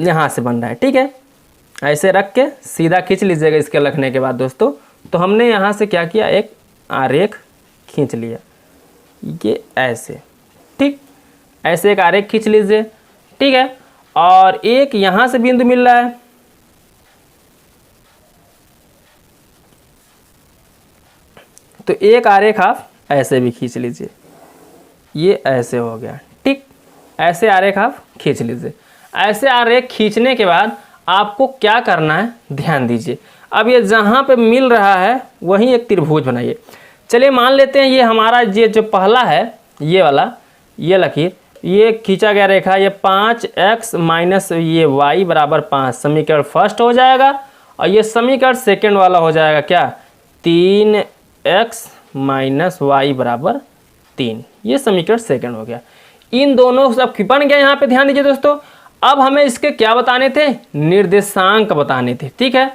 यहाँ से बन रहा है, ठीक है, ऐसे रख के सीधा खींच लीजिएगा। इसके रखने के बाद दोस्तों, तो हमने यहाँ से क्या किया, एक आरेख खींच लिया, ये ऐसे, ठीक, ऐसे एक आरेख खींच लीजिए, ठीक है। और एक यहाँ से बिंदु मिल रहा है, तो एक आरेख आप ऐसे भी खींच लीजिए, ये ऐसे हो गया, ठीक, ऐसे आरेख आप खींच लीजिए। ऐसे आरेख खींचने के बाद आपको क्या करना है, ध्यान दीजिए। अब ये जहाँ पे मिल रहा है वहीं एक त्रिभुज बनाइए। चलिए मान लेते हैं ये हमारा ये जो पहला है, ये वाला, ये लकीर, ये खींचा गया रेखा, ये 5x माइनस ये y बराबर 5 समीकरण फर्स्ट हो जाएगा, और ये समीकरण सेकंड वाला हो जाएगा क्या, 3x माइनस y बराबर 3, ये समीकरण सेकंड हो गया। इन दोनों सब बन गया। यहाँ पे ध्यान दीजिए दोस्तों, अब हमें इसके क्या बताने थे, निर्देशांक बताने थे, ठीक है,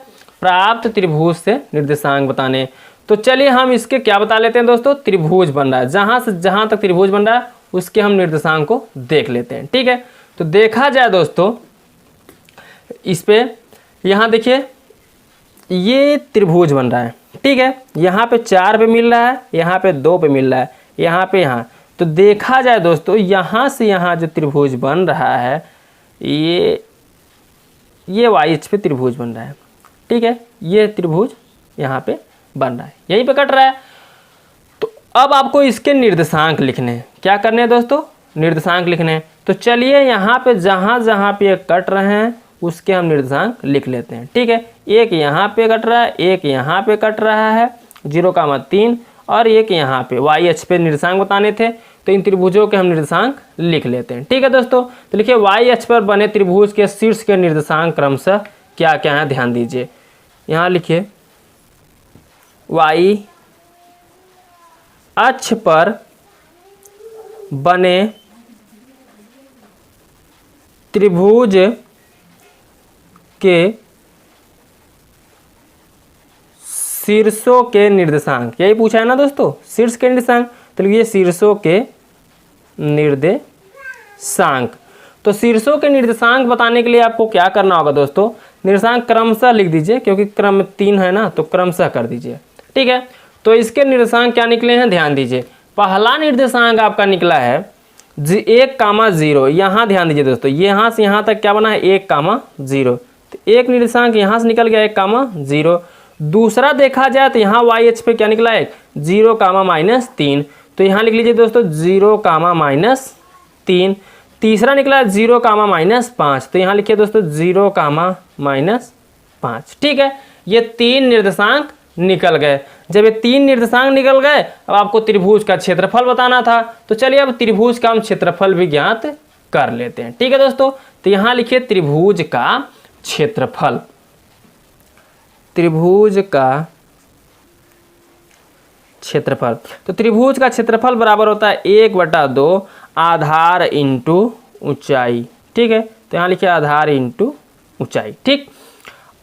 प्राप्त त्रिभुज से निर्देशांक बताने। तो चलिए हम इसके क्या बता लेते हैं दोस्तों, त्रिभुज बन रहा है, जहाँ से जहाँ तक त्रिभुज बन रहा है उसके हम निर्देशांक को देख लेते हैं, ठीक है। तो देखा जाए दोस्तों, इस पे यहाँ देखिए ये त्रिभुज बन रहा है, ठीक है, यहाँ पे 4 पे मिल रहा है, यहाँ पे 2 पे मिल रहा है, यहाँ पे यहाँ। तो देखा जाए दोस्तों, यहाँ से यहाँ जो त्रिभुज बन रहा है, ये वाई अक्ष पे त्रिभुज बन रहा है, ठीक है, ये त्रिभुज यहाँ पे बन रहा है, यहीं पे कट रहा है। तो अब आपको इसके निर्देशांक लिखने हैं, क्या करने हैं दोस्तों, निर्देशांक लिखने हैं। तो चलिए यहाँ पे जहाँ जहाँ पे कट रहे हैं उसके हम निर्देशांक लिख लेते हैं, ठीक है। एक यहाँ पे कट रहा है, एक यहाँ पे कट रहा है 0,3, और एक यहाँ पे वाई अक्ष पे निर्देशांक बताने थे, तो इन त्रिभुजों के हम निर्देशांक लिख लेते हैं, ठीक है दोस्तों। तो लिखिए वाई अक्ष पर बने त्रिभुज के शीर्ष के निर्देशांक क्रमशः क्या क्या है, ध्यान दीजिए। यहाँ लिखिए वाई अक्ष पर बने त्रिभुज के शीर्षों के निर्देशांक, यही पूछा है ना दोस्तों, शीर्ष के निर्देशांक। तो लिखिए शीर्षों के निर्देशांक। तो शीर्षों के निर्देशांक बताने के लिए आपको क्या करना होगा दोस्तों, निर्देशांक क्रमशः लिख दीजिए, क्योंकि क्रम 3 है ना, तो क्रमशः कर दीजिए, ठीक है। तो इसके निर्देशांक क्या निकले हैं, ध्यान दीजिए। पहला निर्देशांक आपका निकला है 1,0, यहाँ ध्यान दीजिए दोस्तों, यहाँ से यहाँ तक क्या बना है 1,0, तो एक निर्देशांक यहाँ से निकल गया 1,0। दूसरा देखा जाए तो यहाँ वाई अक्ष पे क्या निकला है 0,-3, तो यहाँ लिख लीजिए दोस्तों 0,-3। तीसरा निकला 0,-5, तो यहाँ लिखिए दोस्तों 0,-5, ठीक है। ये 3 निर्देशांक निकल गए। जब ये 3 निर्देशांक निकल गए, अब आपको त्रिभुज का क्षेत्रफल बताना था, तो चलिए अब त्रिभुज का हम क्षेत्रफल भी ज्ञात कर लेते हैं, ठीक है दोस्तों। तो यहाँ लिखिए त्रिभुज का क्षेत्रफल, त्रिभुज का क्षेत्रफल। तो त्रिभुज का क्षेत्रफल बराबर होता है 1/2 आधार इंटू ऊंचाई, ठीक है। तो यहाँ लिखिए आधार इंटू ऊंचाई, ठीक।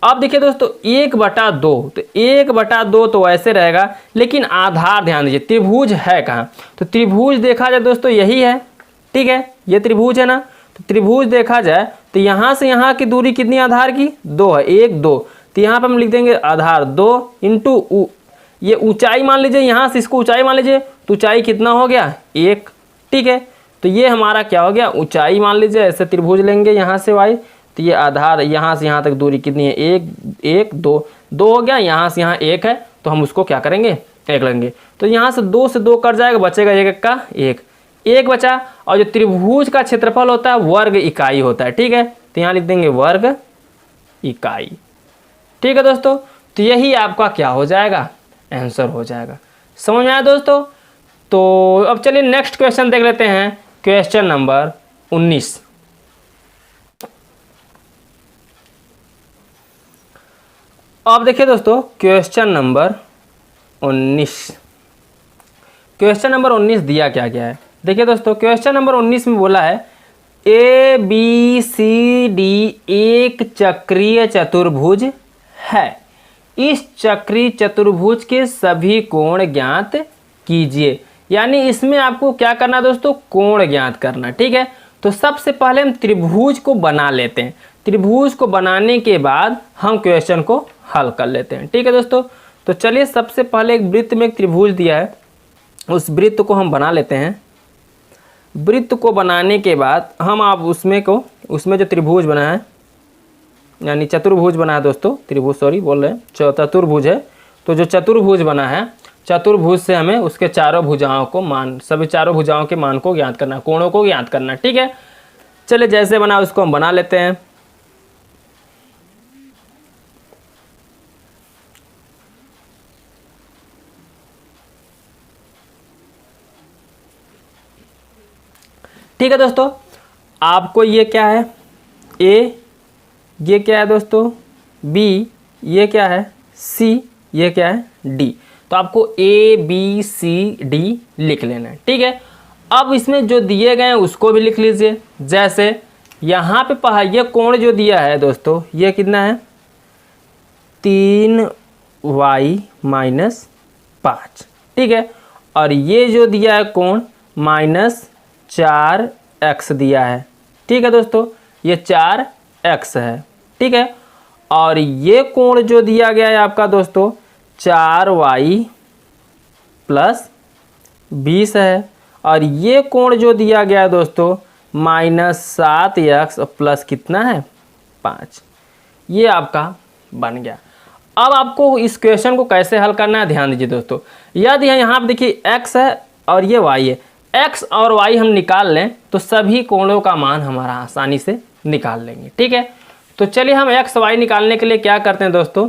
अब देखिए दोस्तों 1/2, तो 1/2 तो ऐसे रहेगा, लेकिन आधार ध्यान दीजिए, त्रिभुज है कहाँ, तो त्रिभुज देखा जाए दोस्तों यही है, ठीक है, ये त्रिभुज है ना। तो त्रिभुज देखा जाए तो यहाँ से यहाँ की दूरी कितनी आधार की 2 है, 1, 2, तो यहाँ पर हम लिख देंगे आधार 2 इंटू ये ऊंचाई मान लीजिए, यहाँ से इसको ऊंचाई मान लीजिए, तो ऊंचाई कितना हो गया 1, ठीक है। तो ये हमारा क्या हो गया ऊंचाई मान लीजिए, ऐसे त्रिभुज लेंगे यहाँ से वाई, तो ये आधार यहाँ से यहाँ तक दूरी कितनी है 1, 1, 2, 2 हो गया, यहाँ से यहाँ 1 है, तो हम उसको क्या करेंगे 1 लेंगे। तो यहाँ से 2 से 2 कट जाएगा, बचेगा 1 का 1, एक बचा, और जो त्रिभुज का क्षेत्रफल होता है वर्ग इकाई होता है। ठीक है, तो यहाँ लिख देंगे वर्ग इकाई। ठीक है दोस्तों, तो यही आपका क्या हो जाएगा, आंसर हो जाएगा। समझ में आया दोस्तों? तो अब चलिए नेक्स्ट क्वेश्चन देख लेते हैं, क्वेश्चन नंबर 19। अब देखिए दोस्तों क्वेश्चन नंबर 19। क्वेश्चन नंबर 19 दिया क्या गया है, देखिए दोस्तों क्वेश्चन नंबर 19 में बोला है ABCD एक चक्रीय चतुर्भुज है, इस चक्रीय चतुर्भुज के सभी कोण ज्ञात कीजिए। यानी इसमें आपको क्या करना है दोस्तों, कोण ज्ञात करना। ठीक है, तो सबसे पहले हम त्रिभुज को बना लेते हैं, त्रिभुज को बनाने के बाद हम क्वेश्चन को हल कर लेते हैं। ठीक है दोस्तों, तो चलिए सबसे पहले एक वृत्त में एक त्रिभुज दिया है, उस वृत्त को हम बना लेते हैं। वृत्त को बनाने के बाद हम आप उसमें जो त्रिभुज बना है, यानी चतुर्भुज बना है दोस्तों, त्रिभुज सॉरी बोल रहे हैं, चतुर्भुज है। तो जो चतुर्भुज बना है, चतुर्भुज से हमें उसके चारों भुजाओं को सभी चारों भुजाओं के मान को ज्ञात करना, कोणों को ज्ञात करना। ठीक है, चलिए जैसे बना उसको हम बना लेते हैं। ठीक है दोस्तों, आपको ये क्या है ए, ये क्या है दोस्तों बी, ये क्या है सी, ये क्या है डी। तो आपको ABCD लिख लेना है। ठीक है, अब इसमें जो दिए गए हैं उसको भी लिख लीजिए। जैसे यहाँ पे ये कोण जो दिया है दोस्तों, ये कितना है 3y - 5। ठीक है, और ये जो दिया है कोण -4x दिया है। ठीक है दोस्तों, ये 4x है। ठीक है, और ये कोण जो दिया गया है आपका दोस्तों 4y + 20 है, और ये कोण जो दिया गया है दोस्तों -7x प्लस कितना है 5। ये आपका बन गया। अब आपको इस क्वेश्चन को कैसे हल करना है, ध्यान दीजिए दोस्तों। यदि यहाँ आप देखिए x है और ये y है, x और y हम निकाल लें तो सभी कोणों का मान हमारा आसानी से निकाल लेंगे। ठीक है, तो चलिए हम x y निकालने के लिए क्या करते हैं दोस्तों,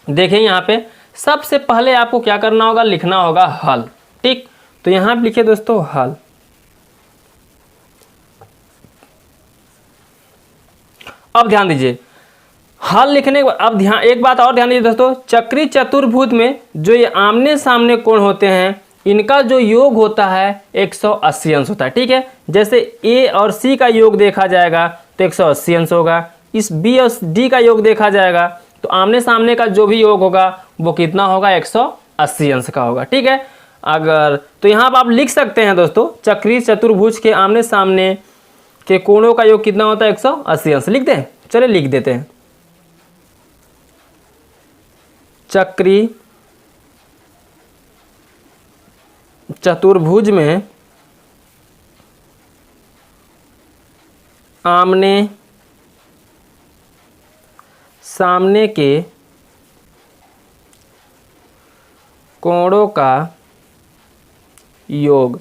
देखें यहाँ पे सबसे पहले आपको क्या करना होगा, लिखना होगा हल। ठीक, तो यहाँ पे लिखिए दोस्तों हल। अब ध्यान दीजिए, हल लिखने के बाद अब एक बात और ध्यान दीजिए दोस्तों, चक्रीय चतुर्भुज में जो ये आमने सामने कोण होते हैं इनका जो योग होता है 180 अंश होता है। ठीक है, जैसे A और C का योग देखा जाएगा तो 180 अंश होगा, इस B और D का योग देखा जाएगा तो आमने सामने का जो भी योग होगा वो कितना होगा 180 अंश का होगा। ठीक है, अगर तो यहाँ पर आप लिख सकते हैं दोस्तों, चक्रीय चतुर्भुज के आमने सामने के कोणों का योग कितना होता है 180 अंश। लिख दें, चलिए लिख देते हैं। चक्रीय चतुर्भुज में आमने सामने के कोणों का योग,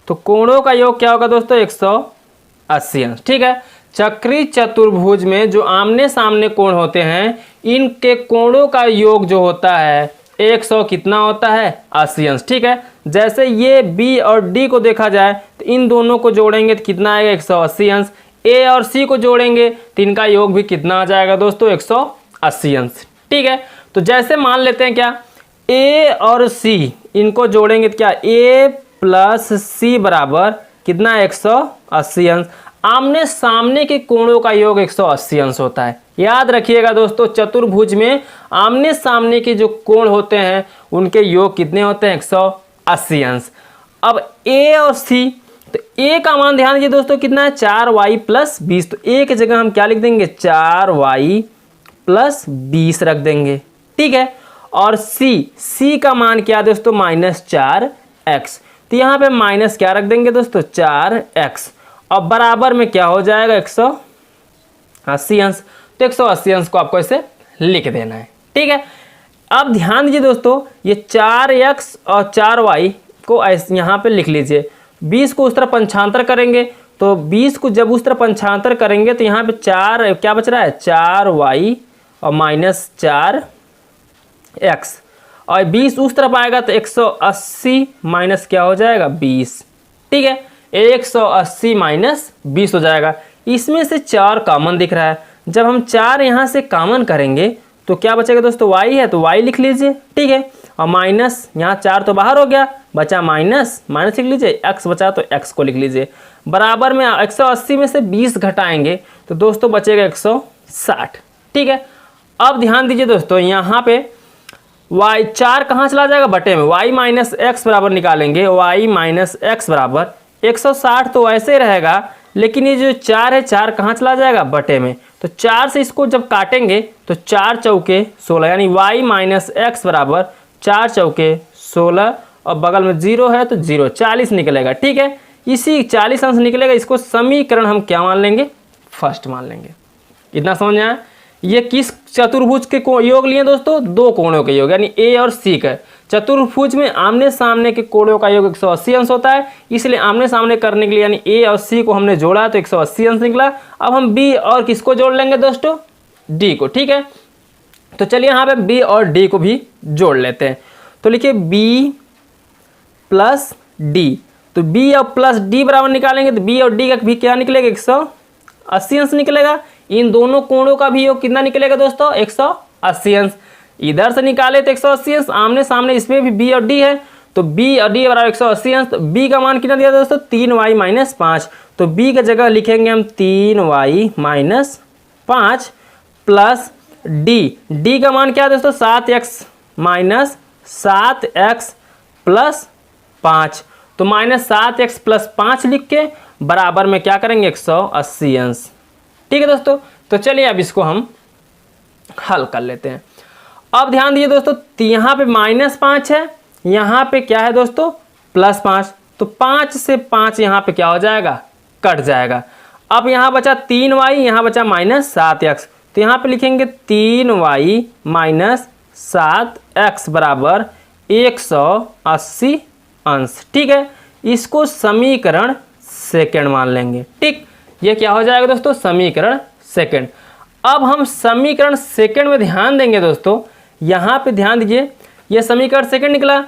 तो कोणों का योग क्या होगा दोस्तों 180 अंश। ठीक है, चक्रीय चतुर्भुज में जो आमने सामने कोण होते हैं इनके कोणों का योग जो होता है 100 कितना होता है 80 अंश। ठीक है, जैसे ये B और D को देखा जाए तो इन दोनों को जोड़ेंगे तो कितना आएगा 180 अंश। A और C को जोड़ेंगे तो इनका योग भी कितना आ जाएगा दोस्तों 180 अंश। ठीक है, तो जैसे मान लेते हैं क्या A और C इनको जोड़ेंगे तो क्या A + C बराबर कितना 180 अंश। आमने सामने के कोणों का योग 180 अंश होता है। याद रखिएगा दोस्तों, चतुर्भुज में आमने सामने के जो कोण होते हैं उनके योग कितने होते हैं 180 अंश। अब A और C, तो A का मान ध्यान दीजिए दोस्तों कितना है 4y + 20, तो A की जगह हम क्या लिख देंगे 4y + 20 रख देंगे। ठीक है, और C का मान क्या है दोस्तों -4x, तो यहाँ पे माइनस क्या रख देंगे दोस्तों 4x, और बराबर में क्या हो जाएगा 180 अंश। तो 180 अंश को आपको ऐसे लिख देना है। ठीक है, अब ध्यान दीजिए दोस्तों, ये 4x और 4y को ऐसे यहाँ पे लिख लीजिए, 20 को उस तरफ पंचांतर करेंगे तो 20 को जब उस तरफ पंचांतर करेंगे तो यहाँ पे 4 क्या बच रहा है 4y और माइनस 4x, और 20 उस तरफ आएगा तो 180 माइनस क्या हो जाएगा 20। ठीक है, 180 माइनस 20 हो जाएगा। इसमें से 4 कॉमन दिख रहा है, जब हम 4 यहाँ से कॉमन करेंगे तो क्या बचेगा दोस्तों y है तो y लिख लीजिए। ठीक है, और माइनस यहाँ 4 तो बाहर हो गया, बचा माइनस लिख लीजिए, x बचा तो x को लिख लीजिए। बराबर में 180 में से 20 घटाएंगे तो दोस्तों बचेगा 160। ठीक है, अब ध्यान दीजिए दोस्तों, यहाँ पे y 4 कहाँ चला जाएगा बटे में, y माइनस एक्स बराबर निकालेंगे, y माइनस एक्स बराबर 160 तो ऐसे रहेगा, लेकिन ये जो 4 है 4 कहाँ चला जाएगा बटे में, तो 4 से इसको जब काटेंगे तो 4 चौके 16, यानी y माइनस एक्स बराबर 4 चौके 16, और बगल में 0 है तो 0, 40 निकलेगा। ठीक है, इसी 40 अंश निकलेगा, इसको समीकरण हम क्या मान लेंगे, फर्स्ट मान लेंगे। इतना समझ में आया। ये किस चतुर्भुज के योग लिए दोस्तों, दो कोणों के योग, यानी ए और सी का। चतुर्भुज में आमने सामने के कोणों का योग 180 अंश होता है, इसलिए आमने सामने करने के लिए यानी ए और सी को हमने जोड़ा तो 180 अंश निकला। अब हम बी और किसको जोड़ लेंगे दोस्तों, डी को। ठीक है, तो चलिए यहाँ पे बी और डी को भी जोड़ लेते हैं। तो लिखिए बी प्लस डी, तो बी और प्लस डी बराबर निकालेंगे तो बी और डी का भी क्या निकलेगा 180 अंश निकलेगा। इन दोनों कोणों का भी योग कितना निकलेगा दोस्तों 180 अंश। इधर से निकाले तो 180 अंश, आमने सामने इसमें भी बी और डी है तो बी और डी बराबर 180 अंश। तो बी का मान कितना दिया दोस्तों 3y माइनस 5, तो बी की जगह लिखेंगे हम 3y माइनस 5 प्लस डी का मान क्या है दोस्तों 7x माइनस 7x प्लस 5, तो माइनस 7x प्लस 5 लिख के बराबर में क्या करेंगे 180 अंश। ठीक है दोस्तों, तो चलिए अब इसको हम हल कर लेते हैं। अब ध्यान दीजिए दोस्तों, यहाँ पे माइनस 5 है, यहाँ पे क्या है दोस्तों प्लस 5, तो 5 से 5 यहाँ पे क्या हो जाएगा कट जाएगा। अब यहाँ बचा 3y, यहाँ बचा माइनस 7x, तो यहाँ पे लिखेंगे 3y माइनस 7x बराबर 180 अंश। ठीक है, इसको समीकरण सेकंड मान लेंगे। ठीक, ये क्या हो जाएगा दोस्तों समीकरण सेकंड। अब हम समीकरण सेकंड में ध्यान देंगे दोस्तों, यहाँ पे ध्यान दीजिए, ये समीकरण सेकंड निकला।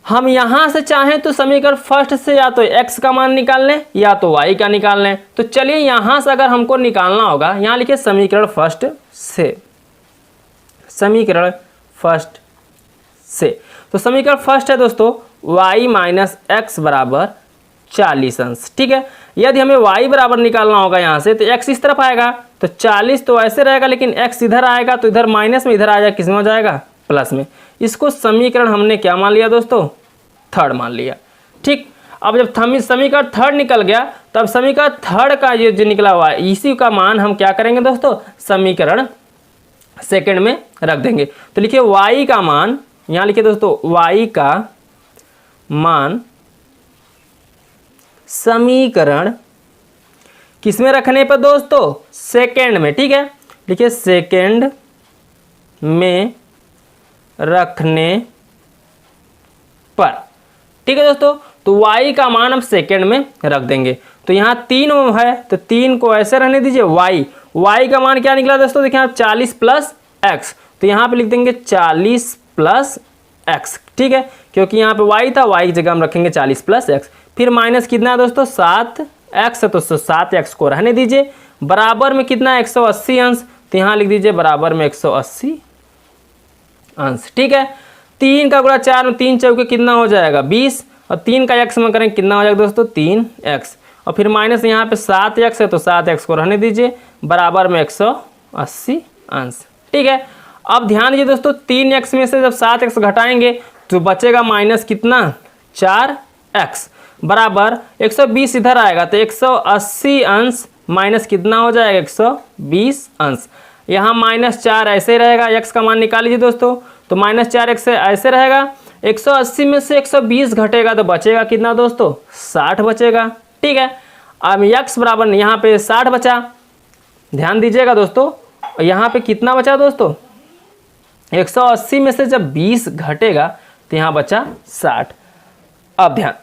हम यहाँ से चाहें तो समीकरण फर्स्ट से या तो x का मान निकाल लें या तो y का निकाल लें। तो चलिए यहाँ से अगर हमको निकालना होगा, यहाँ लिखिए समीकरण फर्स्ट से, समीकरण फर्स्ट से, तो समीकरण फर्स्ट है दोस्तों y माइनस एक्स बराबर 40 अंश। ठीक है, यदि हमें y बराबर निकालना होगा यहाँ से तो x इस तरफ आएगा तो 40 तो ऐसे रहेगा, लेकिन x इधर आएगा तो इधर माइनस में, इधर आ जाएगा किस में हो जाएगा प्लस में। इसको समीकरण हमने क्या मान लिया दोस्तों थर्ड मान लिया। ठीक, अब जब समीकरण थर्ड निकल गया तब समीकरण थर्ड का ये जो निकला हुआ है इसी का मान हम क्या करेंगे दोस्तों समीकरण सेकंड में रख देंगे। तो लिखिए y का मान, यहाँ लिखिए दोस्तों y का मान समीकरण किस में रखने पर दोस्तों सेकंड में। ठीक है, लिखिए सेकंड में रखने पर। ठीक है दोस्तों, तो y का मान हम सेकंड में रख देंगे। तो यहाँ 3 है तो 3 को ऐसे रहने दीजिए। y का मान क्या निकला दोस्तों, देखिए आप 40 प्लस एक्स, तो यहाँ पे लिख देंगे 40 प्लस एक्स। ठीक है, क्योंकि यहाँ पे y था, y की जगह हम रखेंगे 40 प्लस एक्स। फिर माइनस कितना है दोस्तों 7x है तो 7x को रहने दीजिए। बराबर में कितना है 180 अंश, तो यहाँ लिख दीजिए बराबर में 180 अंश। ठीक है, 3 का गुणा 4 में 3 चौके कितना हो जाएगा 20, और 3 का x में करेंगे कितना हो जाएगा दोस्तों 3x, और फिर माइनस यहाँ पे 7x है तो 7x को रहने दीजिए बराबर में 180 अंश। ठीक है, अब ध्यान दीजिए दोस्तों 3x में से जब 7x घटाएंगे तो बचेगा माइनस कितना 4x बराबर 120 इधर आएगा तो 180 अंश माइनस कितना हो जाएगा 120 अंश। यहाँ माइनस 4 ऐसे रहेगा, x का मान निकाल लीजिए दोस्तों, तो माइनस 4x से ऐसे रहेगा। 180 में से 120 घटेगा तो बचेगा कितना दोस्तों 60 बचेगा। ठीक है, अब x बराबर यहाँ पे 60 बचा, ध्यान दीजिएगा दोस्तों, यहाँ पे कितना बचा दोस्तों 180 में से जब 20 घटेगा तो यहाँ बचा 60। अब ध्यान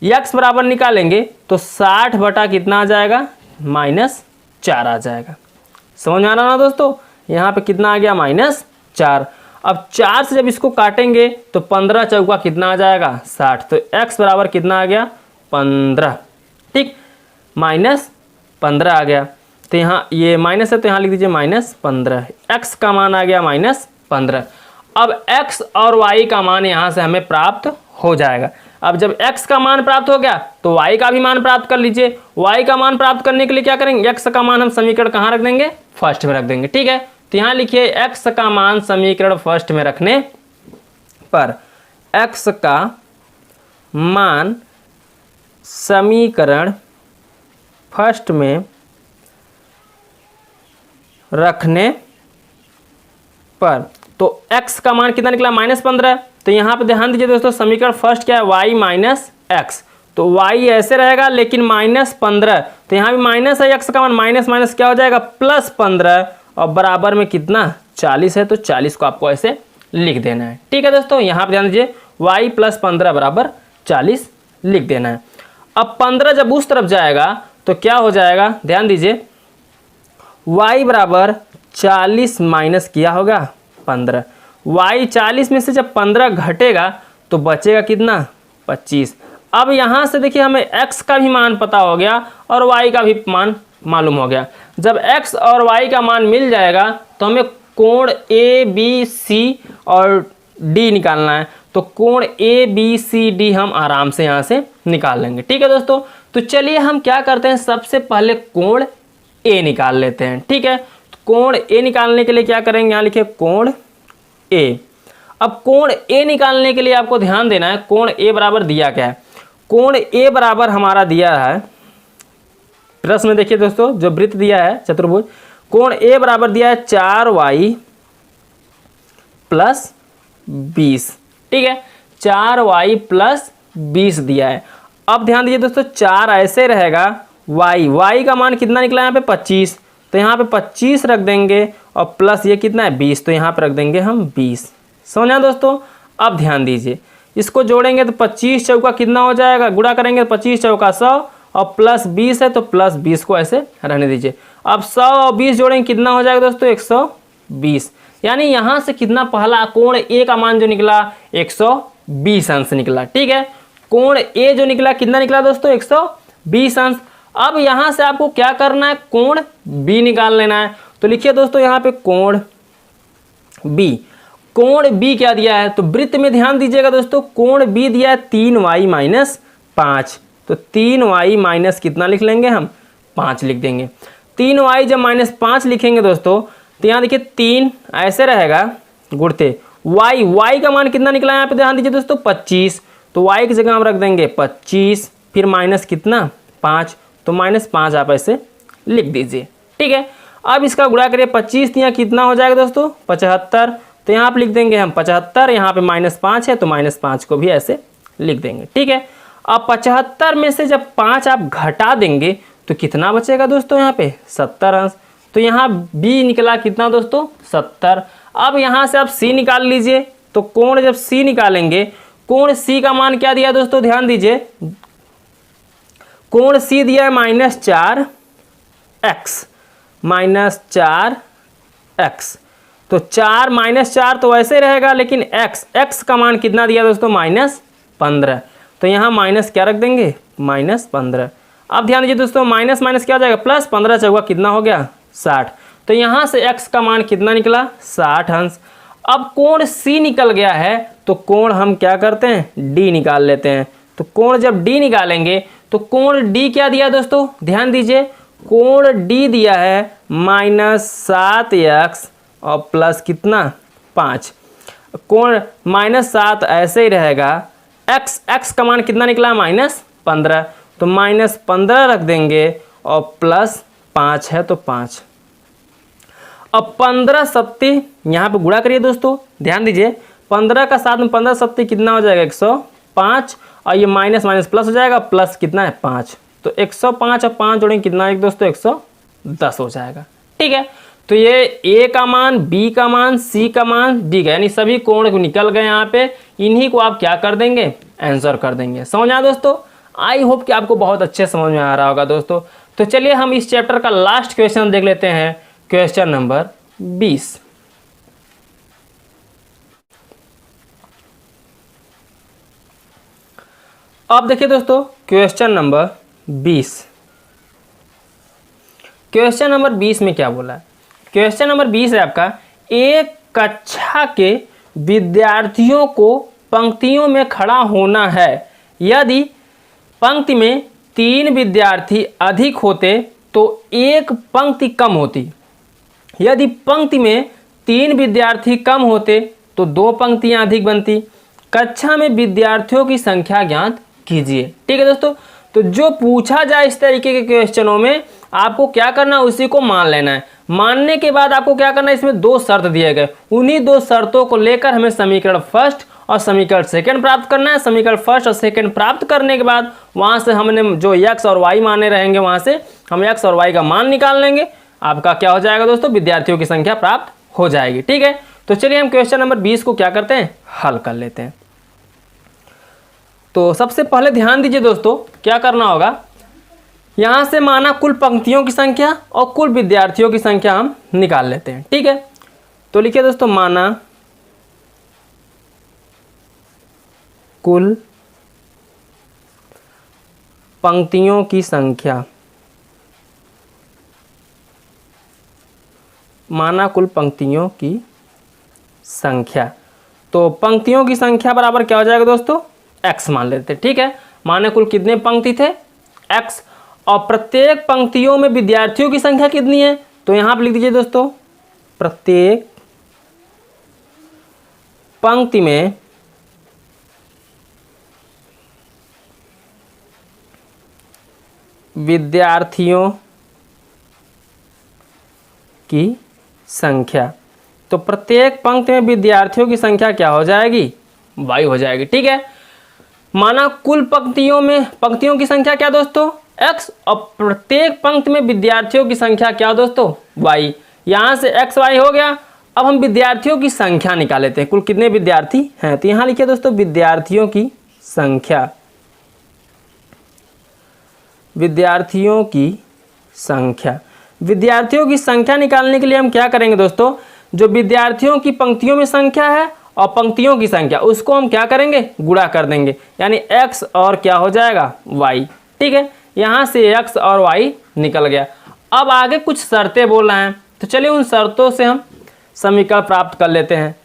x बराबर निकालेंगे तो 60 बटा कितना आ जाएगा, -4 आ जाएगा। समझ में आ रहा ना दोस्तों, यहाँ पे कितना आ गया, -4। अब 4 से जब इसको काटेंगे तो 15 चौका कितना आ जाएगा, 60। तो x बराबर कितना आ गया, 15। ठीक, -15 आ गया। तो यहाँ ये माइनस है तो यहाँ लिख दीजिए -15। x का मान आ गया -15। अब x और y का मान यहाँ से हमें प्राप्त हो जाएगा। अब जब x का मान प्राप्त हो गया तो y का भी मान प्राप्त कर लीजिए। y का मान प्राप्त करने के लिए क्या करेंगे, x का मान हम समीकरण कहाँ रख देंगे, फर्स्ट में रख देंगे। ठीक है, तो यहाँ लिखिए x का मान समीकरण फर्स्ट में रखने पर x का मान समीकरण फर्स्ट में रखने पर, तो x का मान कितना निकला, -15। तो यहाँ पे ध्यान दीजिए दोस्तों, समीकरण फर्स्ट क्या है, y माइनस एक्स। तो y ऐसे रहेगा लेकिन -15, तो यहाँ भी माइनस है, x का मान माइनस माइनस क्या हो जाएगा, +15 और बराबर में कितना, 40 है। तो 40 को आपको ऐसे लिख देना है। ठीक है दोस्तों, यहाँ पे ध्यान दीजिए y + 15 बराबर 40 लिख देना है। अब 15 जब उस तरफ जाएगा तो क्या हो जाएगा, ध्यान दीजिए y बराबर 40 माइनस किया होगा 15। y 40 में से जब 15 घटेगा तो बचेगा कितना, 25। अब यहाँ से देखिए हमें x का भी मान पता हो गया और y का भी मान मालूम हो गया। जब x और y का मान मिल जाएगा तो हमें कोण ए बी सी और d निकालना है। तो कोण ए बी सी डी हम आराम से यहाँ से निकाल लेंगे। ठीक है दोस्तों, तो चलिए हम क्या करते हैं, सबसे पहले कोण ए निकाल लेते हैं। ठीक है, तो कोण ए निकालने के लिए क्या करेंगे, यहाँ लिखिए कोण ए। अब कोण ए निकालने के लिए आपको ध्यान देना है, कोण ए बराबर दिया क्या है, कोण ए बराबर हमारा दिया है प्रश्न में, देखिए दोस्तों जो वृत्त दिया है चतुर्भुज, कोण ए बराबर दिया है 4y + 20। ठीक है, 4y + 20 दिया है। अब ध्यान दीजिए दोस्तों, 4 ऐसे रहेगा, y का मान कितना निकला यहाँ पे 25, तो यहाँ पे 25 रख देंगे और प्लस ये कितना है 20, तो यहाँ पे रख देंगे हम 20। समझा दोस्तों। अब ध्यान दीजिए, इसको जोड़ेंगे तो 25 चौका कितना हो जाएगा, गुणा करेंगे तो 25 चौका 100 और +20 है तो +20 को ऐसे रहने दीजिए। अब 100 और 20 जोड़ेंगे कितना हो जाएगा दोस्तों, 120। यानी यहाँ से कितना, पहला कोण ए का मान जो निकला 120 अंश निकला। ठीक है, कोण ए जो निकला कितना निकला दोस्तों, 120 अंश। अब यहाँ से आपको क्या करना है, कोण बी निकाल लेना है। तो लिखिए दोस्तों यहाँ पे कोण बी, कोण बी क्या दिया है, तो वृत्त में ध्यान दीजिएगा दोस्तों, कोण बी दिया है 3y - 5। तो 3y माइनस कितना लिख लेंगे हम, 5 लिख देंगे। 3y जब -5 लिखेंगे दोस्तों तो यहाँ देखिए 3 ऐसे रहेगा गुणते y का मान कितना निकला यहाँ पे, ध्यान दीजिए दोस्तों 25। तो y की जगह हम रख देंगे 25, फिर माइनस कितना 5, तो -5 आप ऐसे लिख दीजिए। ठीक है, अब इसका गुणा करिए 25, यहाँ कितना हो जाएगा दोस्तों 75। तो यहाँ पे लिख देंगे हम 75, यहाँ पे -5 है तो -5 को भी ऐसे लिख देंगे। ठीक है, अब 75 में से जब 5 आप घटा देंगे तो कितना बचेगा दोस्तों, यहाँ पे 70 अंश। तो यहाँ b निकला कितना दोस्तों, 70। अब यहाँ से आप c निकाल लीजिए। तो कोण जब c निकालेंगे, कोण c का मान क्या दिया दोस्तों, ध्यान दीजिए, कोण c दिया है -4x, -4x। तो 4 - 4 तो वैसे रहेगा, लेकिन x का मान कितना दिया दोस्तों, -15। तो यहाँ माइनस क्या रख देंगे, -15। अब ध्यान दीजिए दोस्तों, माइनस माइनस क्या हो जाएगा, +15 चौका कितना हो गया 60। तो यहाँ से x का मान कितना निकला, 60 अंश। अब कोण c निकल गया है तो कोण हम क्या करते हैं, d निकाल लेते हैं। तो कोण जब d निकालेंगे तो कोण d क्या दिया दोस्तों, ध्यान दीजिए, कोण d दिया है -7x और प्लस कितना 5। कोण -7 ऐसे ही रहेगा, x का मान कितना निकला -15, तो -15 रख देंगे और +5 है तो 5। अब 15 सत्ती यहाँ पे गुणा करिए दोस्तों, ध्यान दीजिए 15 का 7 में 15 सत्ती कितना हो जाएगा 105, और ये माइनस माइनस प्लस हो जाएगा, प्लस कितना है 5। तो 105 और 5 जोड़ेंगे कितना है दोस्तों, 110 हो जाएगा। ठीक है, तो ये ए का मान, बी का मान, सी का मान, डी का, यानी सभी कोण निकल गए यहाँ पे। इन्हीं को आप क्या कर देंगे, आंसर कर देंगे। समझ आया दोस्तों। आई होप कि आपको बहुत अच्छे समझ में आ रहा होगा दोस्तों। तो चलिए हम इस चैप्टर का लास्ट क्वेश्चन देख लेते हैं, क्वेश्चन नंबर 20। अब देखिए दोस्तों क्वेश्चन नंबर 20। क्वेश्चन नंबर 20 में क्या बोला है? क्वेश्चन नंबर 20 है आपका, एक कक्षा के विद्यार्थियों को पंक्तियों में खड़ा होना है। यदि पंक्ति में 3 विद्यार्थी अधिक होते तो एक पंक्ति कम होती। यदि पंक्ति में 3 विद्यार्थी कम होते तो 2 पंक्तियां अधिक बनती। कक्षा में विद्यार्थियों की संख्या ज्ञात कीजिए। ठीक है दोस्तों, तो जो पूछा जाए इस तरीके के क्वेश्चनों में आपको क्या करना है, उसी को मान लेना है। मानने के बाद आपको क्या करना है, इसमें 2 शर्त दिए गए, उन्हीं 2 शर्तों को लेकर हमें समीकरण फर्स्ट और समीकरण सेकंड प्राप्त करना है। समीकरण फर्स्ट और सेकंड प्राप्त करने के बाद वहां से हमने जो x और y माने रहेंगे वहां से हम x और y का मान निकाल लेंगे। आपका क्या हो जाएगा दोस्तों, विद्यार्थियों की संख्या प्राप्त हो जाएगी। ठीक है, तो चलिए हम क्वेश्चन नंबर 20 को क्या करते हैं, हल कर लेते हैं। तो सबसे पहले ध्यान दीजिए दोस्तों, क्या करना होगा, यहां से माना कुल पंक्तियों की संख्या और कुल विद्यार्थियों की संख्या हम निकाल लेते हैं। ठीक है, तो लिखिए दोस्तों, माना कुल पंक्तियों की संख्या, माना कुल पंक्तियों की संख्या। तो पंक्तियों की संख्या बराबर क्या हो जाएगा दोस्तों, x मान लेते हैं। ठीक है, माने कुल कितने पंक्ति थे, x, और प्रत्येक पंक्तियों में विद्यार्थियों की संख्या कितनी है, तो यहां पर लिख दीजिए दोस्तों, प्रत्येक पंक्ति में विद्यार्थियों की संख्या। तो प्रत्येक पंक्ति में विद्यार्थियों की संख्या क्या हो जाएगी, y हो जाएगी। ठीक है, माना कुल पंक्तियों की संख्या क्या दोस्तों, x, और प्रत्येक पंक्ति में विद्यार्थियों की संख्या क्या दोस्तों, y। यहां से x y हो गया। अब हम विद्यार्थियों की संख्या निकाल लेते हैं, कुल कितने विद्यार्थी हैं। तो यहां लिखिए दोस्तों, विद्यार्थियों की संख्या, विद्यार्थियों की संख्या। विद्यार्थियों की संख्या निकालने के लिए हम क्या करेंगे दोस्तों, जो विद्यार्थियों की पंक्तियों में संख्या है और पंक्तियों की संख्या, उसको हम क्या करेंगे, गुणा कर देंगे, यानी x और क्या हो जाएगा, y। ठीक है, यहां से x और y निकल गया। अब आगे कुछ शर्तें बोल रहे हैं, तो चलिए उन शर्तों से हम समीकरण प्राप्त कर लेते हैं।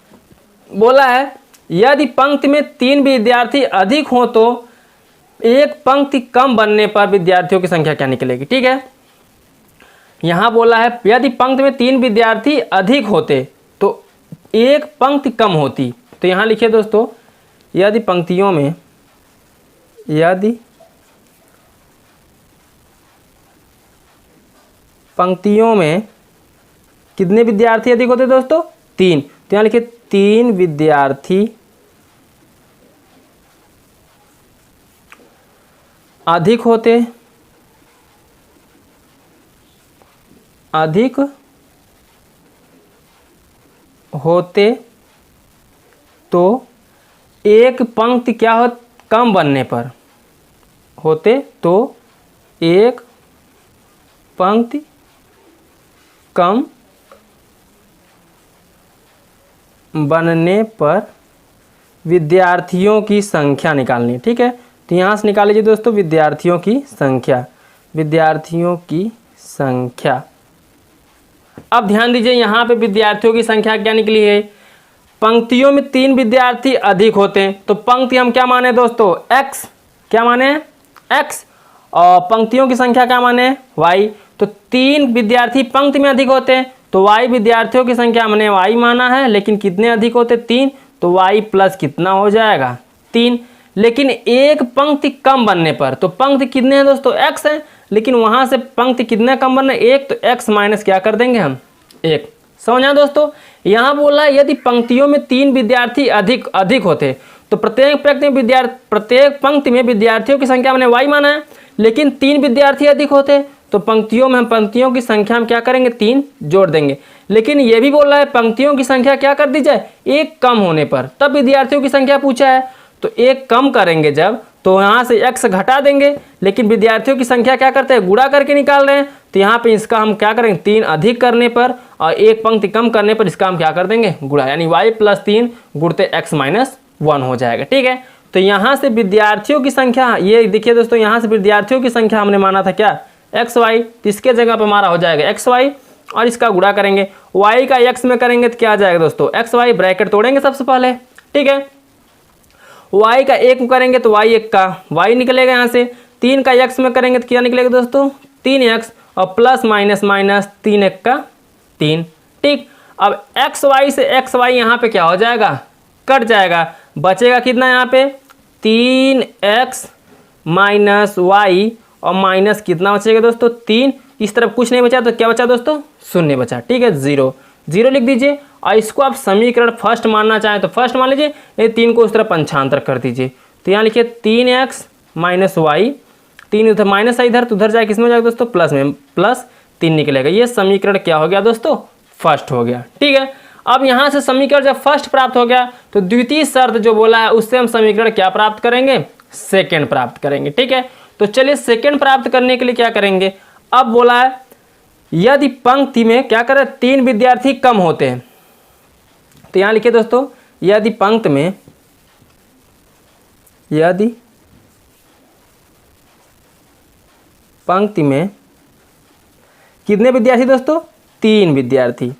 बोला है, यदि पंक्ति में 3 विद्यार्थी अधिक हो तो एक पंक्ति कम बनने पर विद्यार्थियों की संख्या क्या निकलेगी। ठीक है, यहां बोला है, यदि पंक्ति में 3 विद्यार्थी अधिक होते तो एक पंक्ति कम होती। तो यहां लिखिए दोस्तों, यदि पंक्तियों में कितने विद्यार्थी अधिक होते दोस्तों, 3। तो यहां लिखिए 3 विद्यार्थी अधिक होते तो एक पंक्ति क्या हो, कम बनने पर होते तो एक पंक्ति कम बनने पर विद्यार्थियों की संख्या निकालनी। ठीक है, तो यहाँ से निकाल लीजिए दोस्तों, विद्यार्थियों की संख्या, विद्यार्थियों की संख्या। अब ध्यान दीजिए, यहाँ पे विद्यार्थियों की संख्या क्या निकली है, पंक्तियों में 3 विद्यार्थी अधिक होते हैं। तो पंक्ति हम क्या माने दोस्तों, x, क्या माने x, और पंक्तियों की संख्या क्या माने, y। तो 3 विद्यार्थी पंक्ति में अधिक होते हैं तो y विद्यार्थियों की संख्या हमने y माना है, लेकिन कितने अधिक होते, 3। तो y प्लस कितना हो जाएगा, 3। लेकिन एक पंक्ति कम बनने पर, तो पंक्ति कितने हैं दोस्तों, x है, लेकिन वहां से पंक्ति कितने कम बनना है, 1। तो x माइनस क्या कर देंगे हम, 1। समझा दोस्तों, यहाँ बोला है यदि पंक्तियों में 3 विद्यार्थी अधिक होते तो प्रत्येक पंक्ति में विद्यार्थियों की संख्या हमने y माना है, लेकिन 3 विद्यार्थी अधिक होते तो पंक्तियों में हम पंक्तियों की संख्या हम क्या करेंगे, 3 जोड़ देंगे। लेकिन ये भी बोल रहा है पंक्तियों की संख्या क्या कर दी जाए, 1 कम होने पर, तब विद्यार्थियों की संख्या पूछा है। तो 1 कम करेंगे जब, तो यहाँ से x घटा देंगे, लेकिन विद्यार्थियों की संख्या क्या करते हैं, गुणा करके निकाल रहे हैं। तो यहाँ पे इसका हम क्या करेंगे, 3 अधिक करने पर और एक पंक्ति कम करने पर इसका हम क्या कर देंगे, गुणा, यानी y + 3 गुणते x - 1 हो जाएगा। ठीक है, तो यहाँ से विद्यार्थियों की संख्या, ये देखिए दोस्तों, यहाँ से विद्यार्थियों की संख्या हमने माना था क्या, xy, तो इसके जगह पर हमारा हो जाएगा xy और इसका गुणा करेंगे, y का x में करेंगे तो क्या आ जाएगा दोस्तों, xy, ब्रैकेट तोड़ेंगे सबसे पहले। ठीक है, y का 1 में करेंगे तो y 1 का y निकलेगा, यहाँ से 3 का x में करेंगे तो क्या निकलेगा दोस्तों, 3x और प्लस माइनस माइनस 3 1 का 3। ठीक, अब xy से xy यहाँ पे क्या हो जाएगा, कट जाएगा, बचेगा कितना यहाँ पे 3x - y और माइनस कितना बचेगा दोस्तों 3, इस तरफ कुछ नहीं बचा तो क्या बचा दोस्तों, शून्य बचा। ठीक है, 0 0 लिख दीजिए और इसको आप समीकरण फर्स्ट मानना चाहें तो फर्स्ट मान लीजिए, ये 3 को उस तरफ पंचांतर कर दीजिए। तो यहाँ लिखिए 3x - y, 3 उधर माइनस है इधर तो उधर जाए, किस में हो जाएगा दोस्तों, प्लस में, +3 निकलेगा। ये समीकरण क्या हो गया दोस्तों, फर्स्ट हो गया। ठीक है, अब यहाँ से समीकरण जब फर्स्ट प्राप्त हो गया तो द्वितीय शर्त जो बोला है उससे हम समीकरण क्या प्राप्त करेंगे, सेकेंड प्राप्त करेंगे। ठीक है, तो चलिए सेकेंड प्राप्त करने के लिए क्या करेंगे, अब बोला है यदि पंक्ति में क्या करें, 3 विद्यार्थी कम होते हैं, तो यहाँ लिखिए दोस्तों, यदि पंक्ति में, यदि पंक्ति में कितने विद्यार्थी दोस्तों, 3 विद्यार्थी,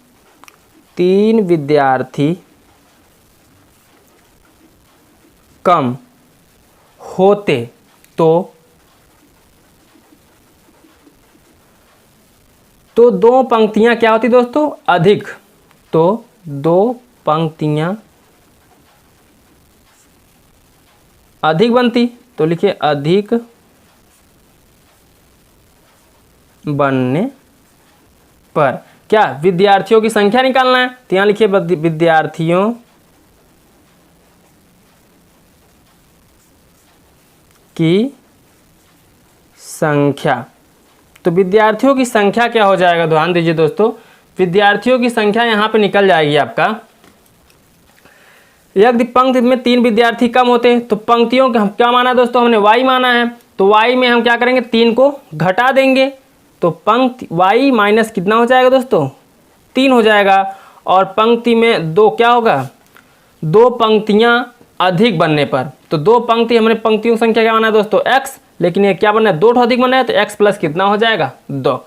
3 विद्यार्थी कम होते तो 2 पंक्तियां क्या होती दोस्तों, अधिक, तो 2 पंक्तियां अधिक बनती। तो लिखिए अधिक बनने पर क्या, विद्यार्थियों की संख्या निकालना है, तो यहाँ लिखिए विद्यार्थियों की संख्या। तो विद्यार्थियों की संख्या क्या हो जाएगा, ध्यान दीजिए दोस्तों, विद्यार्थियों की संख्या यहाँ पे निकल जाएगी आपका, यदि पंक्ति में 3 विद्यार्थी कम होते हैं तो पंक्तियों का हम क्या माना दोस्तों, हमने y माना है, तो y में हम क्या करेंगे, 3 को घटा देंगे, तो पंक्ति y माइनस कितना हो जाएगा दोस्तों, 3 हो जाएगा, और पंक्ति में 2 क्या होगा, 2 पंक्तियां अधिक बनने पर, तो 2 पंक्ति, हमने पंक्तियों की संख्या क्या माना है दोस्तों, x, लेकिन ये क्या बनना है, 2 अधिक बनना है, तो x प्लस कितना हो जाएगा, 2।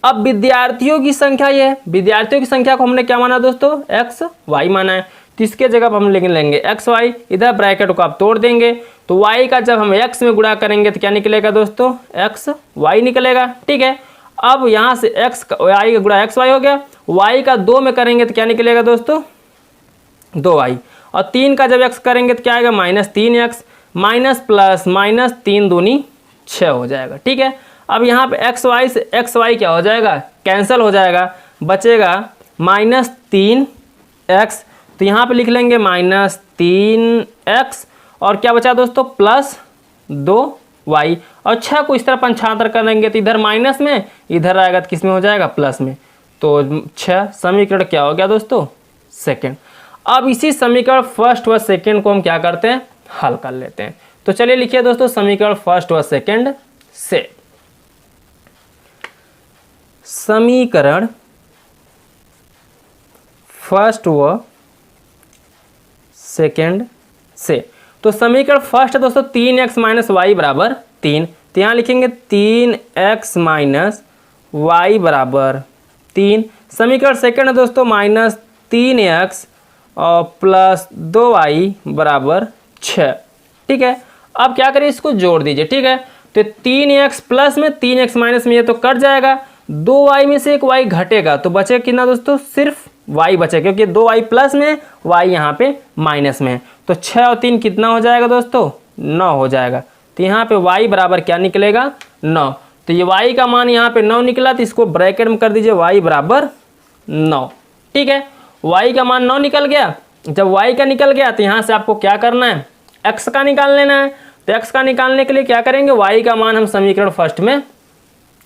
अब विद्यार्थियों की संख्या ये है, विद्यार्थियों की संख्या को हमने क्या माना दोस्तों, x y माना है, तो इसके जगह पर हम लेंगे एक्स वाई, इधर ब्रैकेट को आप तोड़ देंगे, तो y का जब हम x में गुणा करेंगे तो क्या निकलेगा दोस्तों, x y निकलेगा। ठीक है, अब यहाँ से x का y का गुणा x y हो गया, y का 2 में करेंगे तो क्या निकलेगा दोस्तों, 2y, और 3 का जब x करेंगे तो क्या आएगा, -3x, माइनस प्लस माइनस 3 दूनी 6 हो जाएगा। ठीक है, अब यहाँ पे एक्स वाई से एक्स वाई क्या हो जाएगा, कैंसिल हो जाएगा, बचेगा -3x, तो यहाँ पे लिख लेंगे -3x, और क्या बचा दोस्तों, +2y, और 6 को इस तरह पंचांतर करेंगे तो इधर माइनस में, इधर आएगा तो किस में हो जाएगा, प्लस में, तो 6 समीकरण क्या हो गया दोस्तों, सेकेंड। अब इसी समीकरण फर्स्ट व सेकेंड को हम क्या करते हैं, हल कर लेते हैं। तो चलिए लिखिए दोस्तों समीकरण फर्स्ट व सेकेंड से, समीकरण फर्स्ट व सेकेंड से, तो समीकरण फर्स्ट है दोस्तों 3x माइनस वाई बराबर 3, तो यहाँ लिखेंगे 3x माइनस वाई बराबर 3। समीकरण सेकेंड है दोस्तों -3x और +2y बराबर 6। ठीक है, अब क्या करिए, इसको जोड़ दीजिए। ठीक है, तो 3x प्लस में 3x माइनस में ये तो कट जाएगा, 2y में से एक y घटेगा, तो बचेगा कितना दोस्तों, सिर्फ y बचेगा, क्योंकि 2y प्लस में y यहाँ पे माइनस में, तो 6 और 3 कितना हो जाएगा दोस्तों, 9 हो जाएगा। तो यहाँ पे y बराबर क्या निकलेगा, 9। तो ये y का मान यहाँ पे 9 निकला, तो इसको ब्रैकेट में कर दीजिए y बराबर 9। ठीक है, y का मान 9 निकल गया। जब y का निकल गया तो यहाँ से आपको क्या करना है, x का निकाल लेना है। तो x का निकालने के लिए क्या करेंगे, y का मान हम समीकरण फर्स्ट में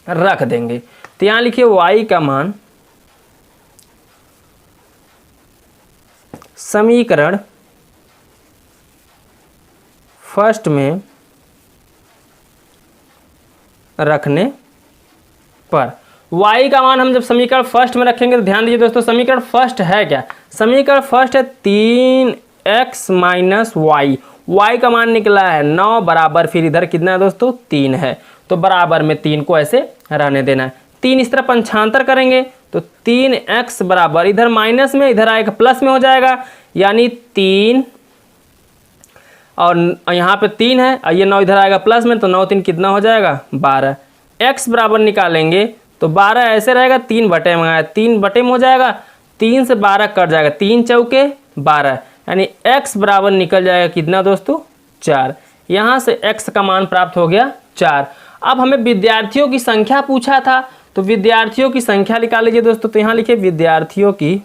रख देंगे। तो यहाँ लिखिए y का मान समीकरण फर्स्ट में रखने पर। y का मान हम जब समीकरण फर्स्ट में रखेंगे तो ध्यान दीजिए दोस्तों, समीकरण फर्स्ट है क्या? समीकरण फर्स्ट है 3x माइनस वाई। y का मान निकला है 9 बराबर, फिर इधर कितना है दोस्तों 3 है, तो बराबर में 3 को ऐसे रहने देना है। 3 इस तरह पंचांतर करेंगे तो 3x बराबर, इधर माइनस में इधर आएगा प्लस में हो जाएगा, यानी 3 और यहाँ पे 3 है और ये 9 इधर आएगा प्लस में, तो 9 3 कितना हो जाएगा 12। x बराबर निकालेंगे तो 12 ऐसे रहेगा, 3 बटे में आया 3 बटे में हो जाएगा, 3 से 12 कट जाएगा, 3 चौके 12, यानी x बराबर निकल जाएगा कितना दोस्तों 4। यहाँ से x का मान प्राप्त हो गया 4। अब हमें विद्यार्थियों की संख्या पूछा था, तो विद्यार्थियों की संख्या निकाल लीजिए दोस्तों। तो यहाँ लिखिए विद्यार्थियों की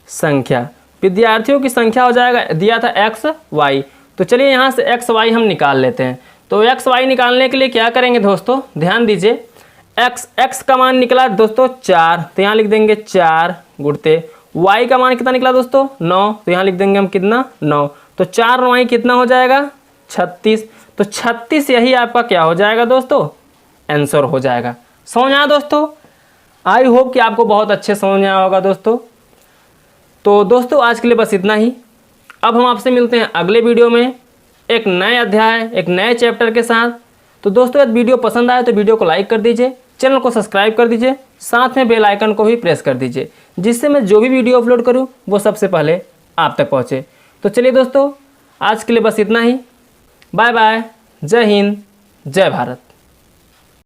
संख्या, विद्यार्थियों की संख्या हो जाएगा, दिया था x y, तो चलिए यहाँ से x y हम निकाल लेते हैं। तो x y निकालने के लिए क्या करेंगे दोस्तों, ध्यान दीजिए, x का मान निकला दोस्तों 4, तो यहाँ लिख देंगे 4 गुणते y का मान कितना निकला दोस्तों 9, तो यहाँ लिख देंगे हम कितना 9, तो 4 और y कितना हो जाएगा 36, तो 36 यही आपका क्या हो जाएगा दोस्तों आंसर हो जाएगा। समझ आया दोस्तों? आई होप कि आपको बहुत अच्छे समझ में आया होगा दोस्तों। तो दोस्तों आज के लिए बस इतना ही। अब हम आपसे मिलते हैं अगले वीडियो में एक नए अध्याय, एक नए चैप्टर के साथ। तो दोस्तों यदि वीडियो पसंद आए तो वीडियो को लाइक कर दीजिए, चैनल को सब्सक्राइब कर दीजिए, साथ में बेल आइकन को भी प्रेस कर दीजिए, जिससे मैं जो भी वीडियो अपलोड करूं वो सबसे पहले आप तक पहुंचे। तो चलिए दोस्तों आज के लिए बस इतना ही। बाय बाय, जय हिंद, जय भारत।